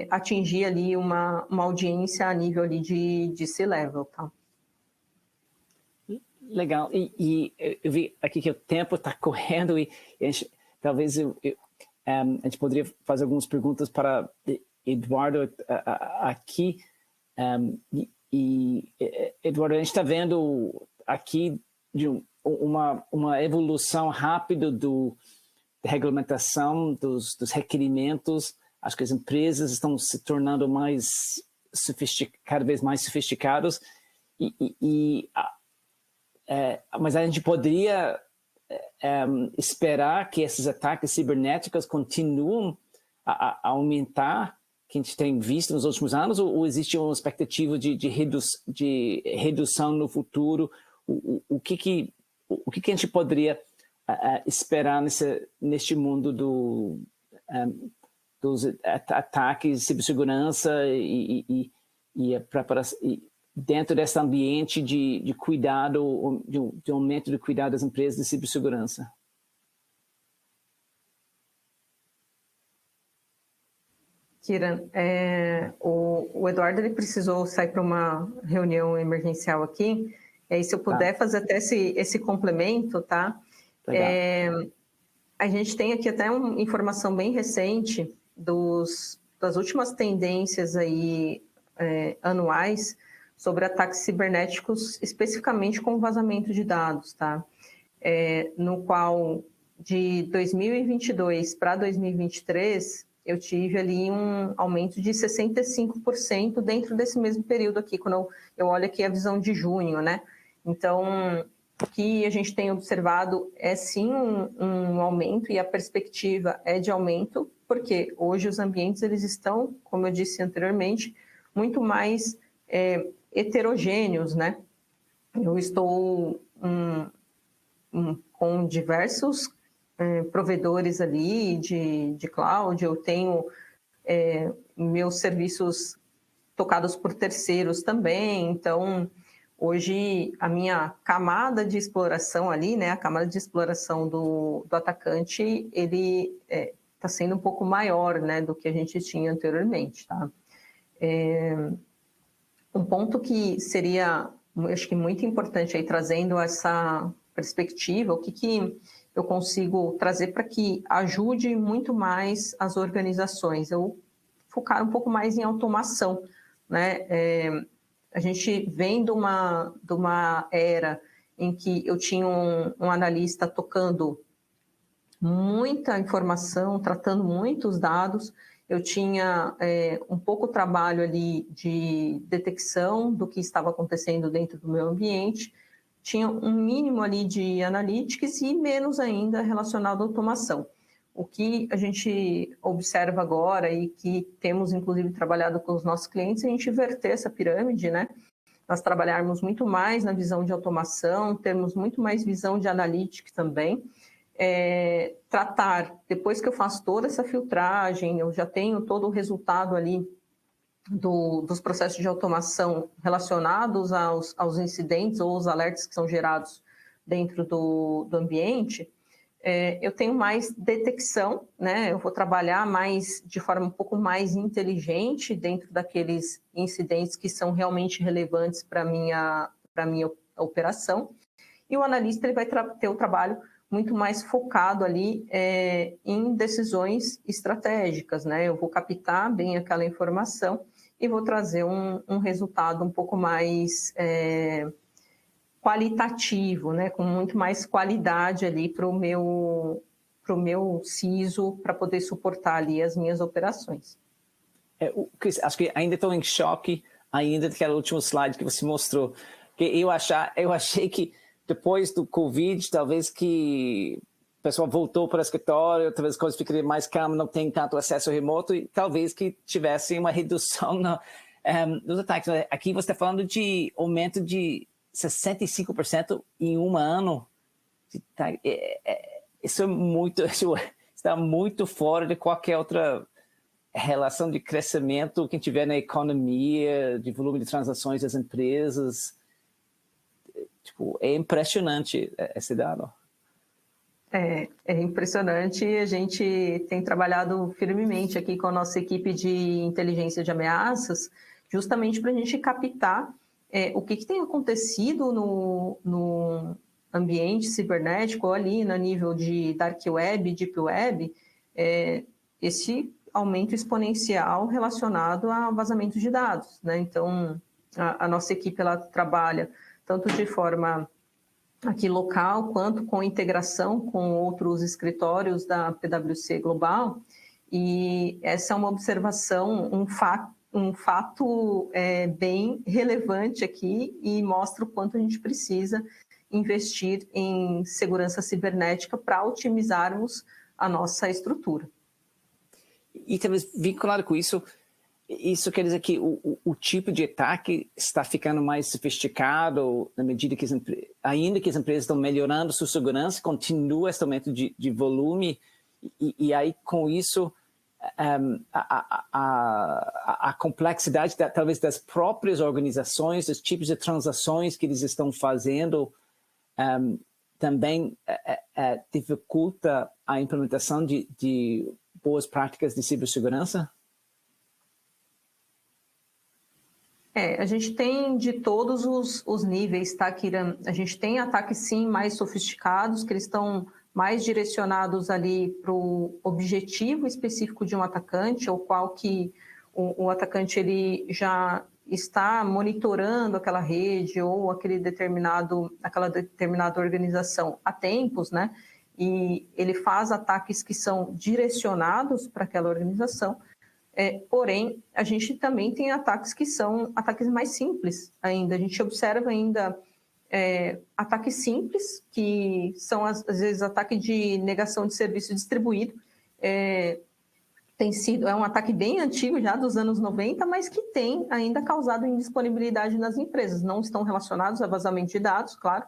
atingir ali uma audiência a nível ali de C-level, tá? Legal. E eu vi aqui que o tempo está correndo e talvez a gente poderia fazer algumas perguntas para Eduardo aqui. Eduardo, a gente está vendo aqui de uma evolução rápida da regulamentação, dos requerimentos. Acho que as empresas estão se tornando cada vez mais sofisticadas, mas a gente poderia esperar que esses ataques cibernéticos continuem a aumentar, que a gente tem visto nos últimos anos, ou existe uma expectativa de redução no futuro? O que a gente poderia esperar neste mundo dos ataques de cibersegurança e dentro desse ambiente de cuidado, de aumento de cuidado das empresas de cibersegurança? Kiran, o Eduardo ele precisou sair para uma reunião emergencial aqui, e aí se eu puder fazer até esse complemento, tá? A gente tem aqui até uma informação bem recente das últimas tendências aí, anuais sobre ataques cibernéticos, especificamente com vazamento de dados, tá? No qual, de 2022 para 2023, eu tive ali um aumento de 65% dentro desse mesmo período aqui, quando eu olho aqui a visão de junho, né? Então, o que a gente tem observado é sim um aumento, e a perspectiva é de aumento, porque hoje os ambientes eles estão, como eu disse anteriormente, muito mais heterogêneos, né? Eu estou com diversos provedores ali de cloud, eu tenho meus serviços tocados por terceiros também, então hoje a minha camada de exploração ali, né, a camada de exploração do atacante, ele está sendo um pouco maior, né, do que a gente tinha anteriormente, tá? Um ponto que seria, acho que muito importante aí, trazendo essa perspectiva, o que eu consigo trazer para que ajude muito mais as organizações? Eu focar um pouco mais em automação, né? A gente vem de uma era em que eu tinha um analista tocando muita informação, tratando muitos dados, eu tinha um pouco trabalho ali de detecção do que estava acontecendo dentro do meu ambiente, tinha um mínimo ali de analytics e menos ainda relacionado à automação. O que a gente observa agora e que temos, inclusive, trabalhado com os nossos clientes, é a gente inverter essa pirâmide, né? Nós trabalharmos muito mais na visão de automação, termos muito mais visão de analytics também, tratar, depois que eu faço toda essa filtragem, eu já tenho todo o resultado ali dos processos de automação relacionados aos incidentes ou os alertas que são gerados dentro do ambiente, eu tenho mais detecção, né? Eu vou trabalhar mais de forma um pouco mais inteligente dentro daqueles incidentes que são realmente relevantes para a minha operação. E o analista ele vai ter o trabalho muito mais focado ali em decisões estratégicas, né? Eu vou captar bem aquela informação e vou trazer um resultado um pouco mais qualitativo, né? Com muito mais qualidade ali para o meu CISO, para poder suportar ali as minhas operações. Chris, acho que ainda estou em choque ainda daquele último slide que você mostrou. Que eu achei que depois do Covid, talvez que o pessoal voltou para o escritório, talvez as coisas ficariam mais calmas, não tem tanto acesso remoto, e talvez que tivesse uma redução nos ataques. Aqui você está falando de aumento de 65% em um ano. Isso está muito fora de qualquer outra relação de crescimento que tiver na economia, de volume de transações das empresas. É impressionante esse dado. É impressionante. A gente tem trabalhado firmemente aqui com a nossa equipe de inteligência de ameaças, justamente para a gente captar o que tem acontecido no ambiente cibernético, ali no nível de dark web, deep web, esse aumento exponencial relacionado a vazamento de dados, né? Então, a nossa equipe ela trabalha tanto de forma aqui local, quanto com integração com outros escritórios da PwC Global, e essa é uma observação, um fato bem relevante aqui e mostra o quanto a gente precisa investir em segurança cibernética para otimizarmos a nossa estrutura. E talvez vinculado com isso quer dizer que o tipo de ataque está ficando mais sofisticado na medida que ainda que as empresas estão melhorando sua segurança, continua esse aumento de volume e aí com isso a complexidade talvez das próprias organizações, dos tipos de transações que eles estão fazendo também dificulta a implementação de boas práticas de cibersegurança? A gente tem de todos os níveis, tá, Kira? A gente tem ataques, sim, mais sofisticados, que eles estão mais direcionados ali para o objetivo específico de um atacante, ou qual que o atacante ele já está monitorando aquela rede ou aquela determinada organização há tempos, né? E ele faz ataques que são direcionados para aquela organização. Porém, a gente também tem ataques que são ataques mais simples ainda. A gente observa ainda ataques simples, que são, às vezes, ataque de negação de serviço distribuído. é um ataque bem antigo, já dos anos 90, mas que tem ainda causado indisponibilidade nas empresas. Não estão relacionados a vazamento de dados, claro,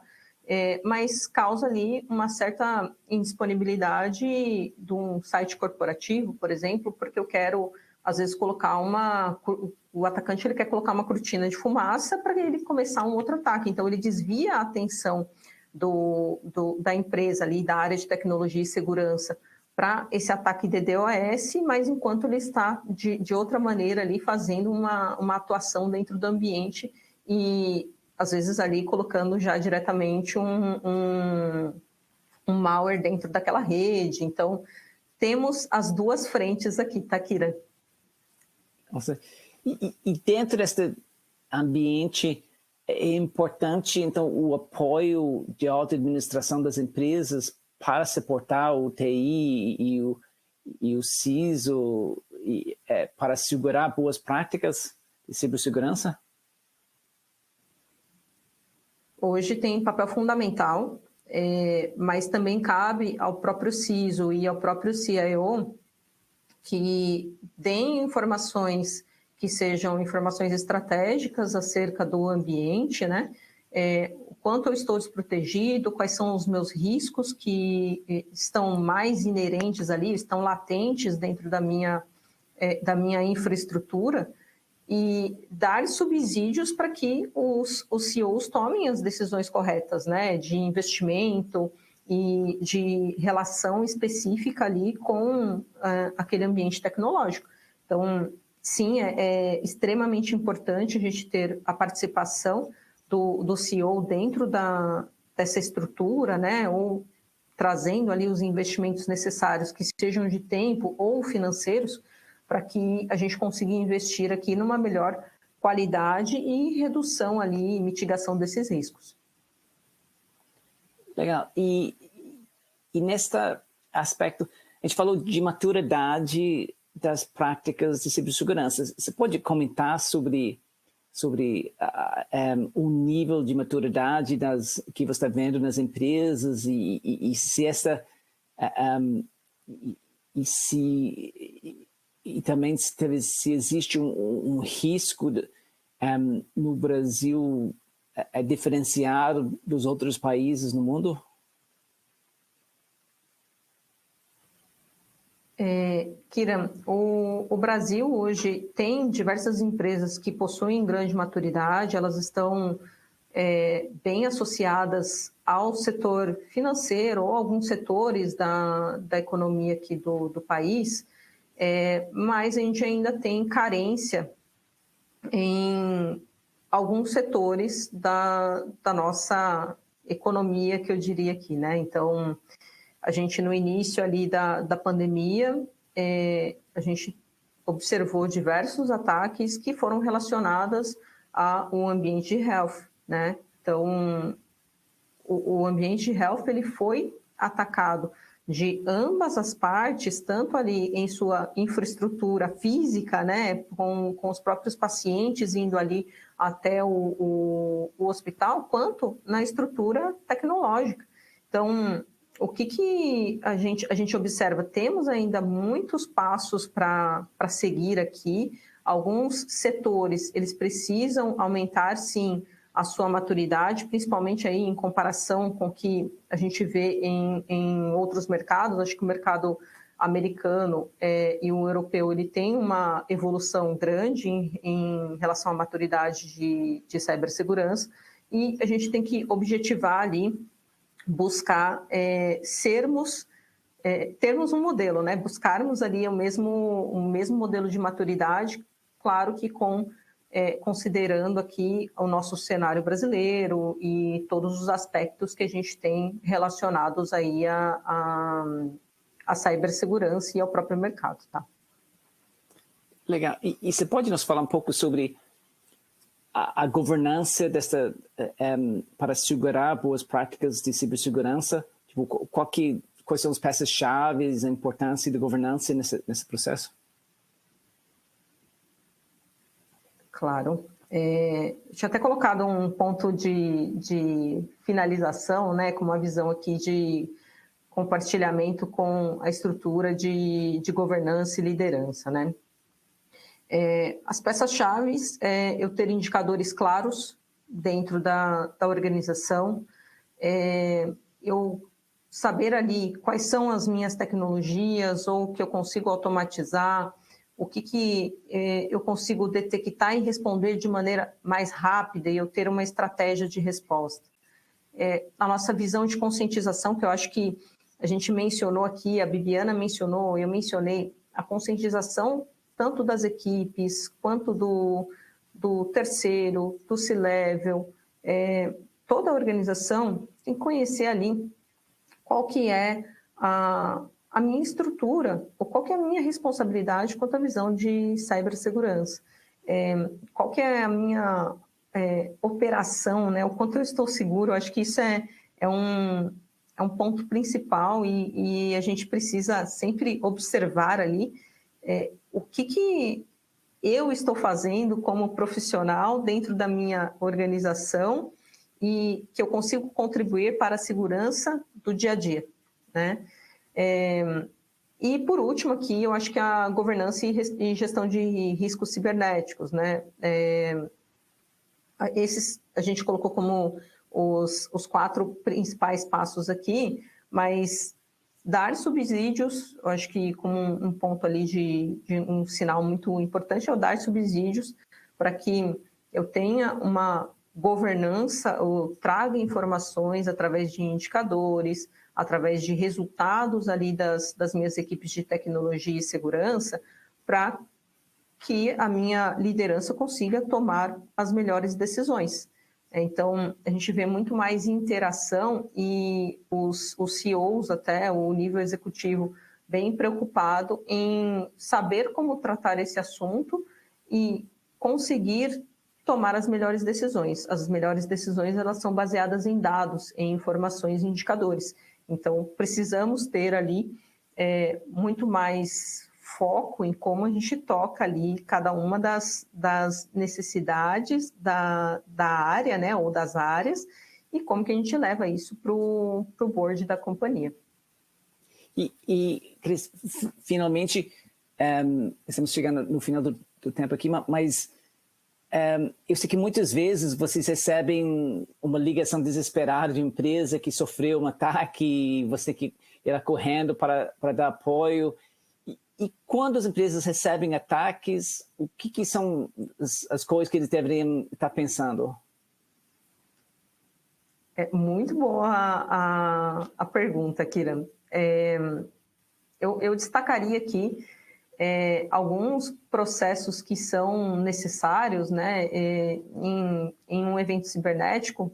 mas causa ali uma certa indisponibilidade de um site corporativo, por exemplo, porque eu quero, às vezes, colocar o atacante ele quer colocar uma cortina de fumaça para ele começar um outro ataque. Então, ele desvia a atenção da empresa ali, da área de tecnologia e segurança, para esse ataque DDoS, mas enquanto ele está de outra maneira ali fazendo uma atuação dentro do ambiente e às vezes ali colocando já diretamente um malware dentro daquela rede. Então, temos as duas frentes aqui, tá, Kira? Nossa. E dentro deste ambiente é importante, então, o apoio de auto-administração das empresas para suportar o TI e o CISO para assegurar boas práticas de cibersegurança? Hoje tem papel fundamental, mas também cabe ao próprio CISO e ao próprio CIO que deem informações que sejam informações estratégicas acerca do ambiente, né? O quanto eu estou desprotegido, quais são os meus riscos que estão mais inerentes ali, estão latentes dentro da minha infraestrutura, e dar subsídios para que os CEOs tomem as decisões corretas, né, de investimento e de relação específica ali com aquele ambiente tecnológico. Então, sim, é extremamente importante a gente ter a participação do CEO dentro dessa estrutura, né, ou trazendo ali os investimentos necessários, que sejam de tempo ou financeiros, para que a gente consiga investir aqui numa melhor qualidade e redução ali, mitigação desses riscos. Legal. E neste aspecto, a gente falou de maturidade das práticas de cibersegurança. Você pode comentar sobre o nível de maturidade que você está vendo nas empresas e se essa e também se existe um risco no Brasil diferenciado dos outros países no mundo? Kira, o Brasil hoje tem diversas empresas que possuem grande maturidade, elas estão bem associadas ao setor financeiro ou alguns setores da economia aqui do país, mas a gente ainda tem carência em alguns setores da nossa economia, que eu diria aqui, né? Então, a gente, no início ali da pandemia, a gente observou diversos ataques que foram relacionados ao ambiente de health, né? Então, o ambiente de health, ele foi atacado de ambas as partes, tanto ali em sua infraestrutura física, né, com os próprios pacientes indo ali até o hospital, quanto na estrutura tecnológica. Então, o que a gente observa? Temos ainda muitos passos para seguir aqui. Alguns setores, eles precisam aumentar, sim, a sua maturidade, principalmente aí em comparação com o que a gente vê em outros mercados. Acho que o mercado americano e o europeu, ele tem uma evolução grande em relação à maturidade de cibersegurança, e a gente tem que objetivar ali, buscar termos um modelo, né? Buscarmos ali o mesmo modelo de maturidade, claro que considerando aqui o nosso cenário brasileiro e todos os aspectos que a gente tem relacionados aí à cibersegurança e ao próprio mercado, tá? Legal. E você pode nos falar um pouco sobre a governança para assegurar boas práticas de cibersegurança? Tipo, quais são as peças-chave, a importância da governança nesse processo? Claro. Tinha até colocado um ponto de finalização, né, com uma visão aqui de compartilhamento com a estrutura de governança e liderança, né? As peças-chave eu ter indicadores claros dentro da organização, eu saber ali quais são as minhas tecnologias ou o que eu consigo automatizar, o que eu consigo detectar e responder de maneira mais rápida e eu ter uma estratégia de resposta. A nossa visão de conscientização, que eu acho que a gente mencionou aqui, a Bibiana mencionou, eu mencionei, a conscientização tanto das equipes quanto do terceiro, do C-Level, toda a organização tem que conhecer ali qual que é a minha estrutura, ou qual que é a minha responsabilidade quanto à visão de cibersegurança. Qual que é a minha operação, né? O quanto eu estou seguro, eu acho que isso é um ponto principal e a gente precisa sempre observar ali o que eu estou fazendo como profissional dentro da minha organização e que eu consigo contribuir para a segurança do dia a dia, né? E, por último, aqui, eu acho que a governança e gestão de riscos cibernéticos, né? Esses a gente colocou como os 4 principais passos aqui, mas dar subsídios, eu acho que como um ponto ali de um sinal muito importante é o dar subsídios para que eu tenha uma governança, ou traga informações através de indicadores, através de resultados ali das minhas equipes de tecnologia e segurança, para que a minha liderança consiga tomar as melhores decisões. Então, a gente vê muito mais interação e os CEOs, até o nível executivo, bem preocupado em saber como tratar esse assunto e conseguir tomar as melhores decisões. As melhores decisões, elas são baseadas em dados, em informações e indicadores. Então, precisamos ter ali muito mais foco em como a gente toca ali cada uma das necessidades da área, né, ou das áreas, e como que a gente leva isso para o board da companhia. E Cris, finalmente, estamos chegando no final do tempo aqui, mas eu sei que muitas vezes vocês recebem uma ligação desesperada de uma empresa que sofreu um ataque e você que irá correndo para dar apoio. E quando as empresas recebem ataques, o que são as coisas que eles deveriam estar pensando? É muito boa a pergunta, Kiran. Eu destacaria aqui alguns processos que são necessários, né, em um evento cibernético,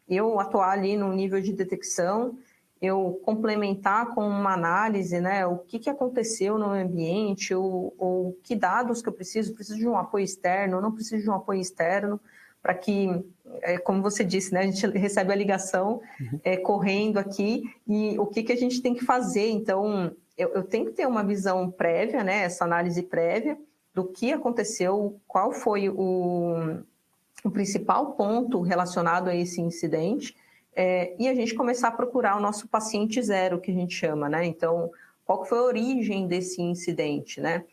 eu atuar ali no nível de detecção, eu complementar com uma análise, né, o que aconteceu no ambiente, ou que dados que eu preciso de um apoio externo, não preciso de um apoio externo, para que, como você disse, né, a gente recebe a ligação correndo aqui, e o que a gente tem que fazer. Então, eu tenho que ter uma visão prévia, né, essa análise prévia do que aconteceu, qual foi o principal ponto relacionado a esse incidente, e a gente começar a procurar o nosso paciente zero, que a gente chama, né? Então, qual foi a origem desse incidente, né?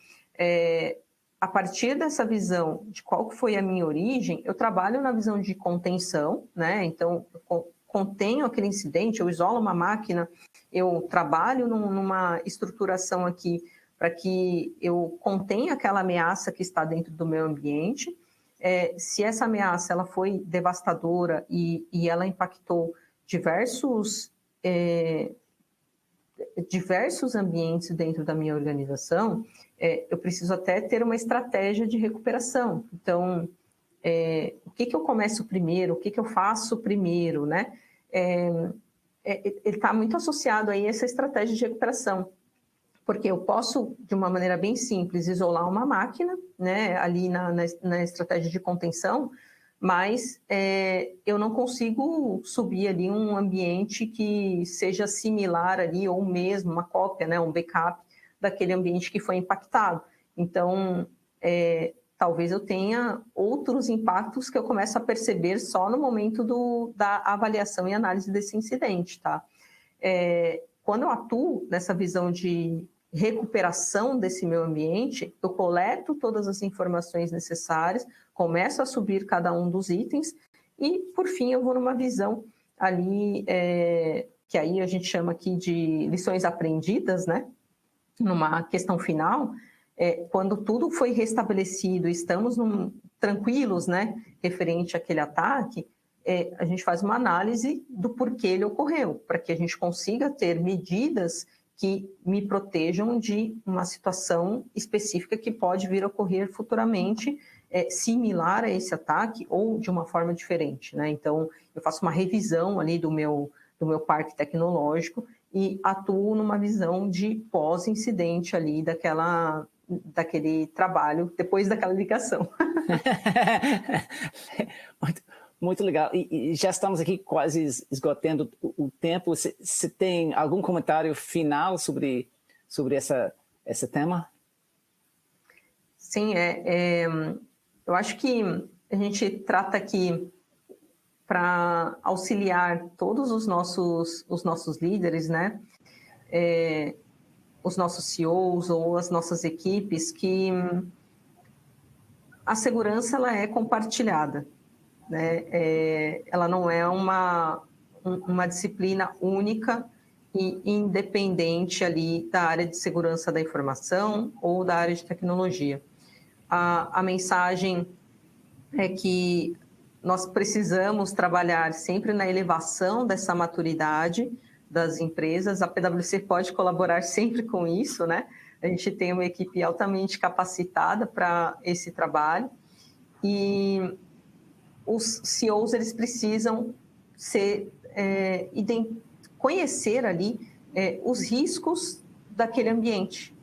A partir dessa visão de qual foi a minha origem, eu trabalho na visão de contenção, né? Então, eu contenho aquele incidente, eu isolo uma máquina, eu trabalho numa estruturação aqui para que eu contenha aquela ameaça que está dentro do meu ambiente. Se essa ameaça ela foi devastadora e ela impactou diversos ambientes dentro da minha organização, eu preciso até ter uma estratégia de recuperação. Então, o que eu começo primeiro, o que eu faço primeiro, né? Ele está muito associado aí a essa estratégia de recuperação, porque eu posso, de uma maneira bem simples, isolar uma máquina, né, ali na estratégia de contenção, mas eu não consigo subir ali um ambiente que seja similar ali, ou mesmo uma cópia, né, um backup daquele ambiente que foi impactado. Então, talvez eu tenha outros impactos que eu começo a perceber só no momento da avaliação e análise desse incidente, tá? Quando eu atuo nessa visão de recuperação desse meu ambiente, eu coleto todas as informações necessárias, começo a subir cada um dos itens e, por fim, eu vou numa visão ali, que aí a gente chama aqui de lições aprendidas, né? Numa questão final, quando tudo foi restabelecido, estamos tranquilos, né, referente àquele ataque, a gente faz uma análise do porquê ele ocorreu, para que a gente consiga ter medidas que me protejam de uma situação específica que pode vir a ocorrer futuramente, similar a esse ataque ou de uma forma diferente, né? Então, eu faço uma revisão ali do meu parque tecnológico e atuo numa visão de pós-incidente ali daquele trabalho, depois daquela ligação. Muito legal. E já estamos aqui quase esgotando o tempo. Você tem algum comentário final sobre esse tema? Sim, eu acho que a gente trata aqui para auxiliar todos os nossos líderes, né? Os nossos CEOs ou as nossas equipes, que a segurança ela é compartilhada, né? Ela não é uma disciplina única e independente ali da área de segurança da informação ou da área de tecnologia. A mensagem é que nós precisamos trabalhar sempre na elevação dessa maturidade das empresas. A PwC pode colaborar sempre com isso, né? A gente tem uma equipe altamente capacitada para esse trabalho e os CEOs eles precisam conhecer ali os riscos daquele ambiente.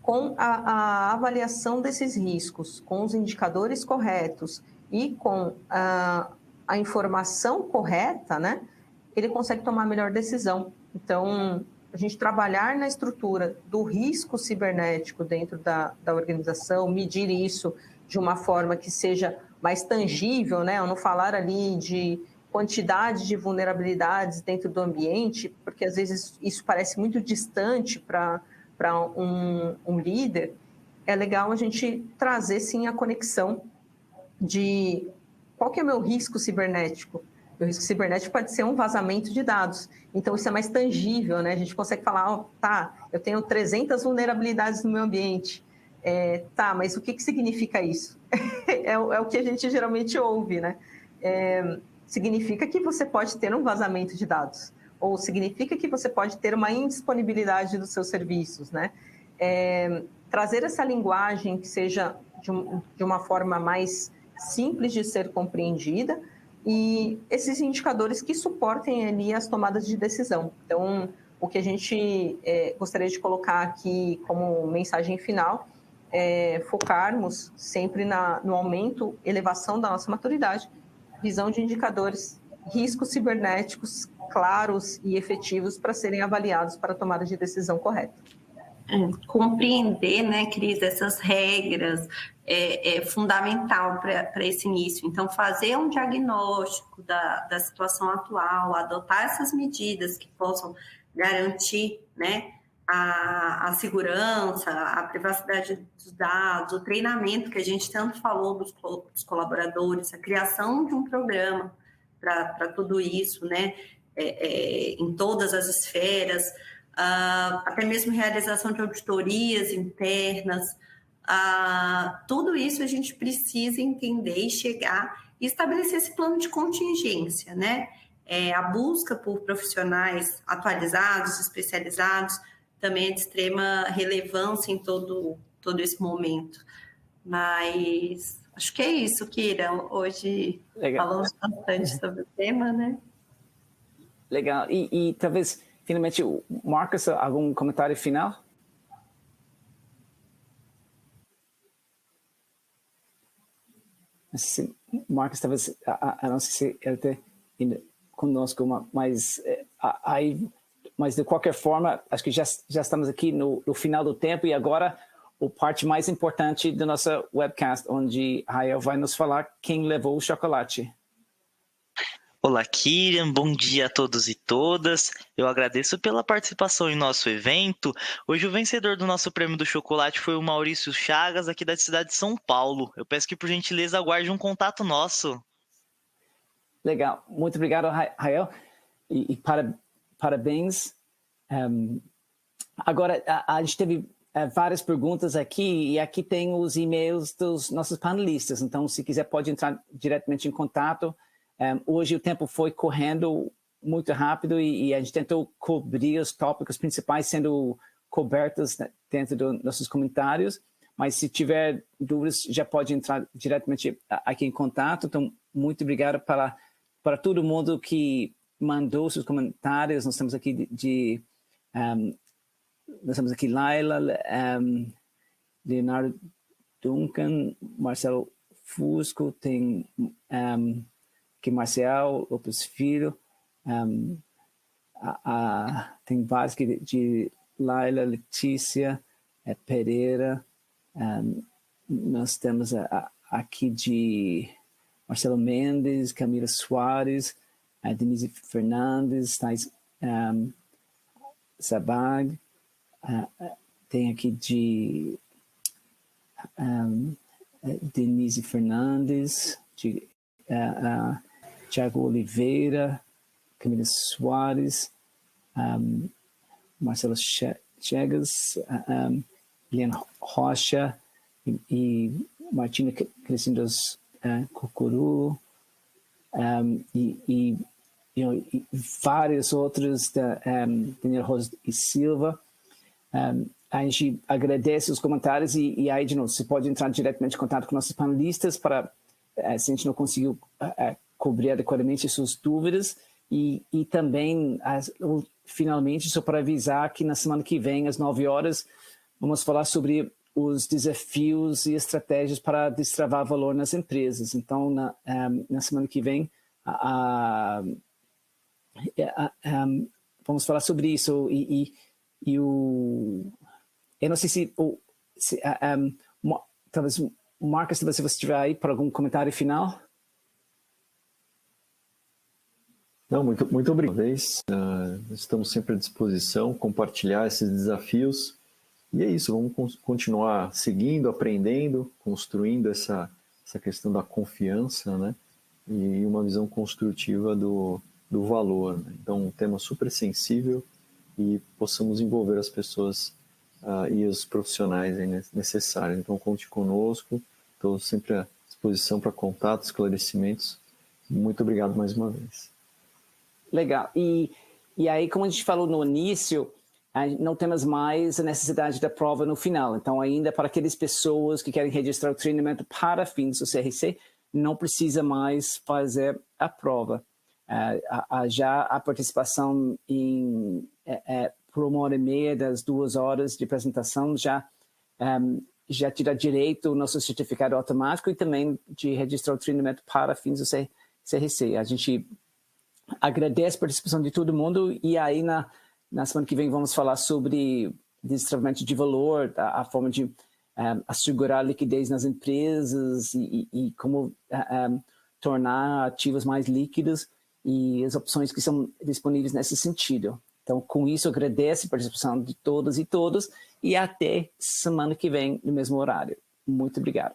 Com a avaliação desses riscos, com os indicadores corretos e com a informação correta, né, ele consegue tomar a melhor decisão. Então, a gente trabalhar na estrutura do risco cibernético dentro da organização, medir isso de uma forma que seja mais tangível, né, eu não falar ali de quantidade de vulnerabilidades dentro do ambiente, porque às vezes isso parece muito distante para um líder. É legal a gente trazer, sim, a conexão de qual que é o meu risco cibernético. O risco cibernético pode ser um vazamento de dados. Então, isso é mais tangível, né? A gente consegue falar, eu tenho 300 vulnerabilidades no meu ambiente. Mas o que significa isso? é o que a gente geralmente ouve, né? Significa que você pode ter um vazamento de dados, ou significa que você pode ter uma indisponibilidade dos seus serviços, né? Trazer essa linguagem que seja de uma forma mais simples de ser compreendida e esses indicadores que suportem ali as tomadas de decisão. Então, o que a gente gostaria de colocar aqui como mensagem final é focarmos sempre no aumento, elevação da nossa maturidade, visão de indicadores, riscos cibernéticos claros e efetivos para serem avaliados para a tomada de decisão correta. Compreender, né, Cris, essas regras é fundamental para esse início. Então, fazer um diagnóstico da situação atual, adotar essas medidas que possam garantir, né, a segurança, a privacidade dos dados, o treinamento que a gente tanto falou dos colaboradores, a criação de um programa para tudo isso, né, em todas as esferas, até mesmo realização de auditorias internas, tudo isso a gente precisa entender e chegar e estabelecer esse plano de contingência, né? A busca por profissionais atualizados, especializados, também é de extrema relevância em todo esse momento. Mas acho que é isso, Kira. Hoje falamos bastante sobre o tema, né? Legal. E talvez, finalmente, Marcos, algum comentário final? Marcos, talvez, não sei se ele está ainda conosco, mas de qualquer forma, acho que já estamos aqui no final do tempo e agora a parte mais importante da nossa webcast, onde Rael vai nos falar quem levou o chocolate. Olá, Kyrian, bom dia a todos e todas. Eu agradeço pela participação em nosso evento. Hoje o vencedor do nosso prêmio do chocolate foi o Maurício Chagas, aqui da cidade de São Paulo. Eu peço que, por gentileza, aguarde um contato nosso. Legal, muito obrigado, Rael, e parabéns. Agora, a gente teve várias perguntas aqui, e aqui tem os e-mails dos nossos panelistas, então se quiser pode entrar diretamente em contato. Hoje o tempo foi correndo muito rápido e a gente tentou cobrir os tópicos principais sendo cobertos dentro dos nossos comentários, mas se tiver dúvidas já pode entrar diretamente aqui em contato. Então, muito obrigado para todo mundo que mandou seus comentários. Nós temos aqui nós temos aqui Laila, Leonardo Duncan, Marcelo Fusco, tem aqui Marcel Lopes Filho, tem vários aqui de Laila, Letícia, Pereira, nós temos aqui de Marcelo Mendes, Camila Soares, Denise Fernandes, Thais Sabag, tem aqui de Denise Fernandes, de Tiago Oliveira, Camila Soares, Marcelo Chegas, Eliana Rocha e Martina Crescendos Cocuru, e vários outros, Daniel Rosa e Silva. A gente agradece os comentários e aí, de novo, você pode entrar diretamente em contato com nossos panelistas para, se a gente não conseguiu cobrir adequadamente suas dúvidas. E também, finalmente, só para avisar que na semana que vem, às 9 horas, vamos falar sobre os desafios e estratégias para destravar valor nas empresas. Então, na semana que vem, vamos falar sobre isso. Eu não sei se talvez, Marcos, se você estiver aí para algum comentário final. Não, muito obrigado. Estamos sempre à disposição, compartilhar esses desafios. E é isso, vamos continuar seguindo, aprendendo, construindo essa questão da confiança, né? E uma visão construtiva do valor. Né? Então, um tema super sensível e possamos envolver as pessoas e os profissionais aí necessários. Então, conte conosco, estou sempre à disposição para contatos, esclarecimentos. Muito obrigado mais uma vez. Legal. E aí, como a gente falou no início, não temos mais a necessidade da prova no final. Então, ainda para aquelas pessoas que querem registrar o treinamento para fins do CRC, não precisa mais fazer a prova. Já a participação por 1h30 das 2 horas de apresentação já te dá direito ao nosso certificado automático e também de registrar o treinamento para fins do CRC. A gente agradece a participação de todo mundo e aí na semana que vem vamos falar sobre destravamento de valor, a forma de assegurar a liquidez nas empresas e como tornar ativos mais líquidos e as opções que são disponíveis nesse sentido. Então, com isso, eu agradeço a participação de todas e todos e até semana que vem no mesmo horário. Muito obrigado.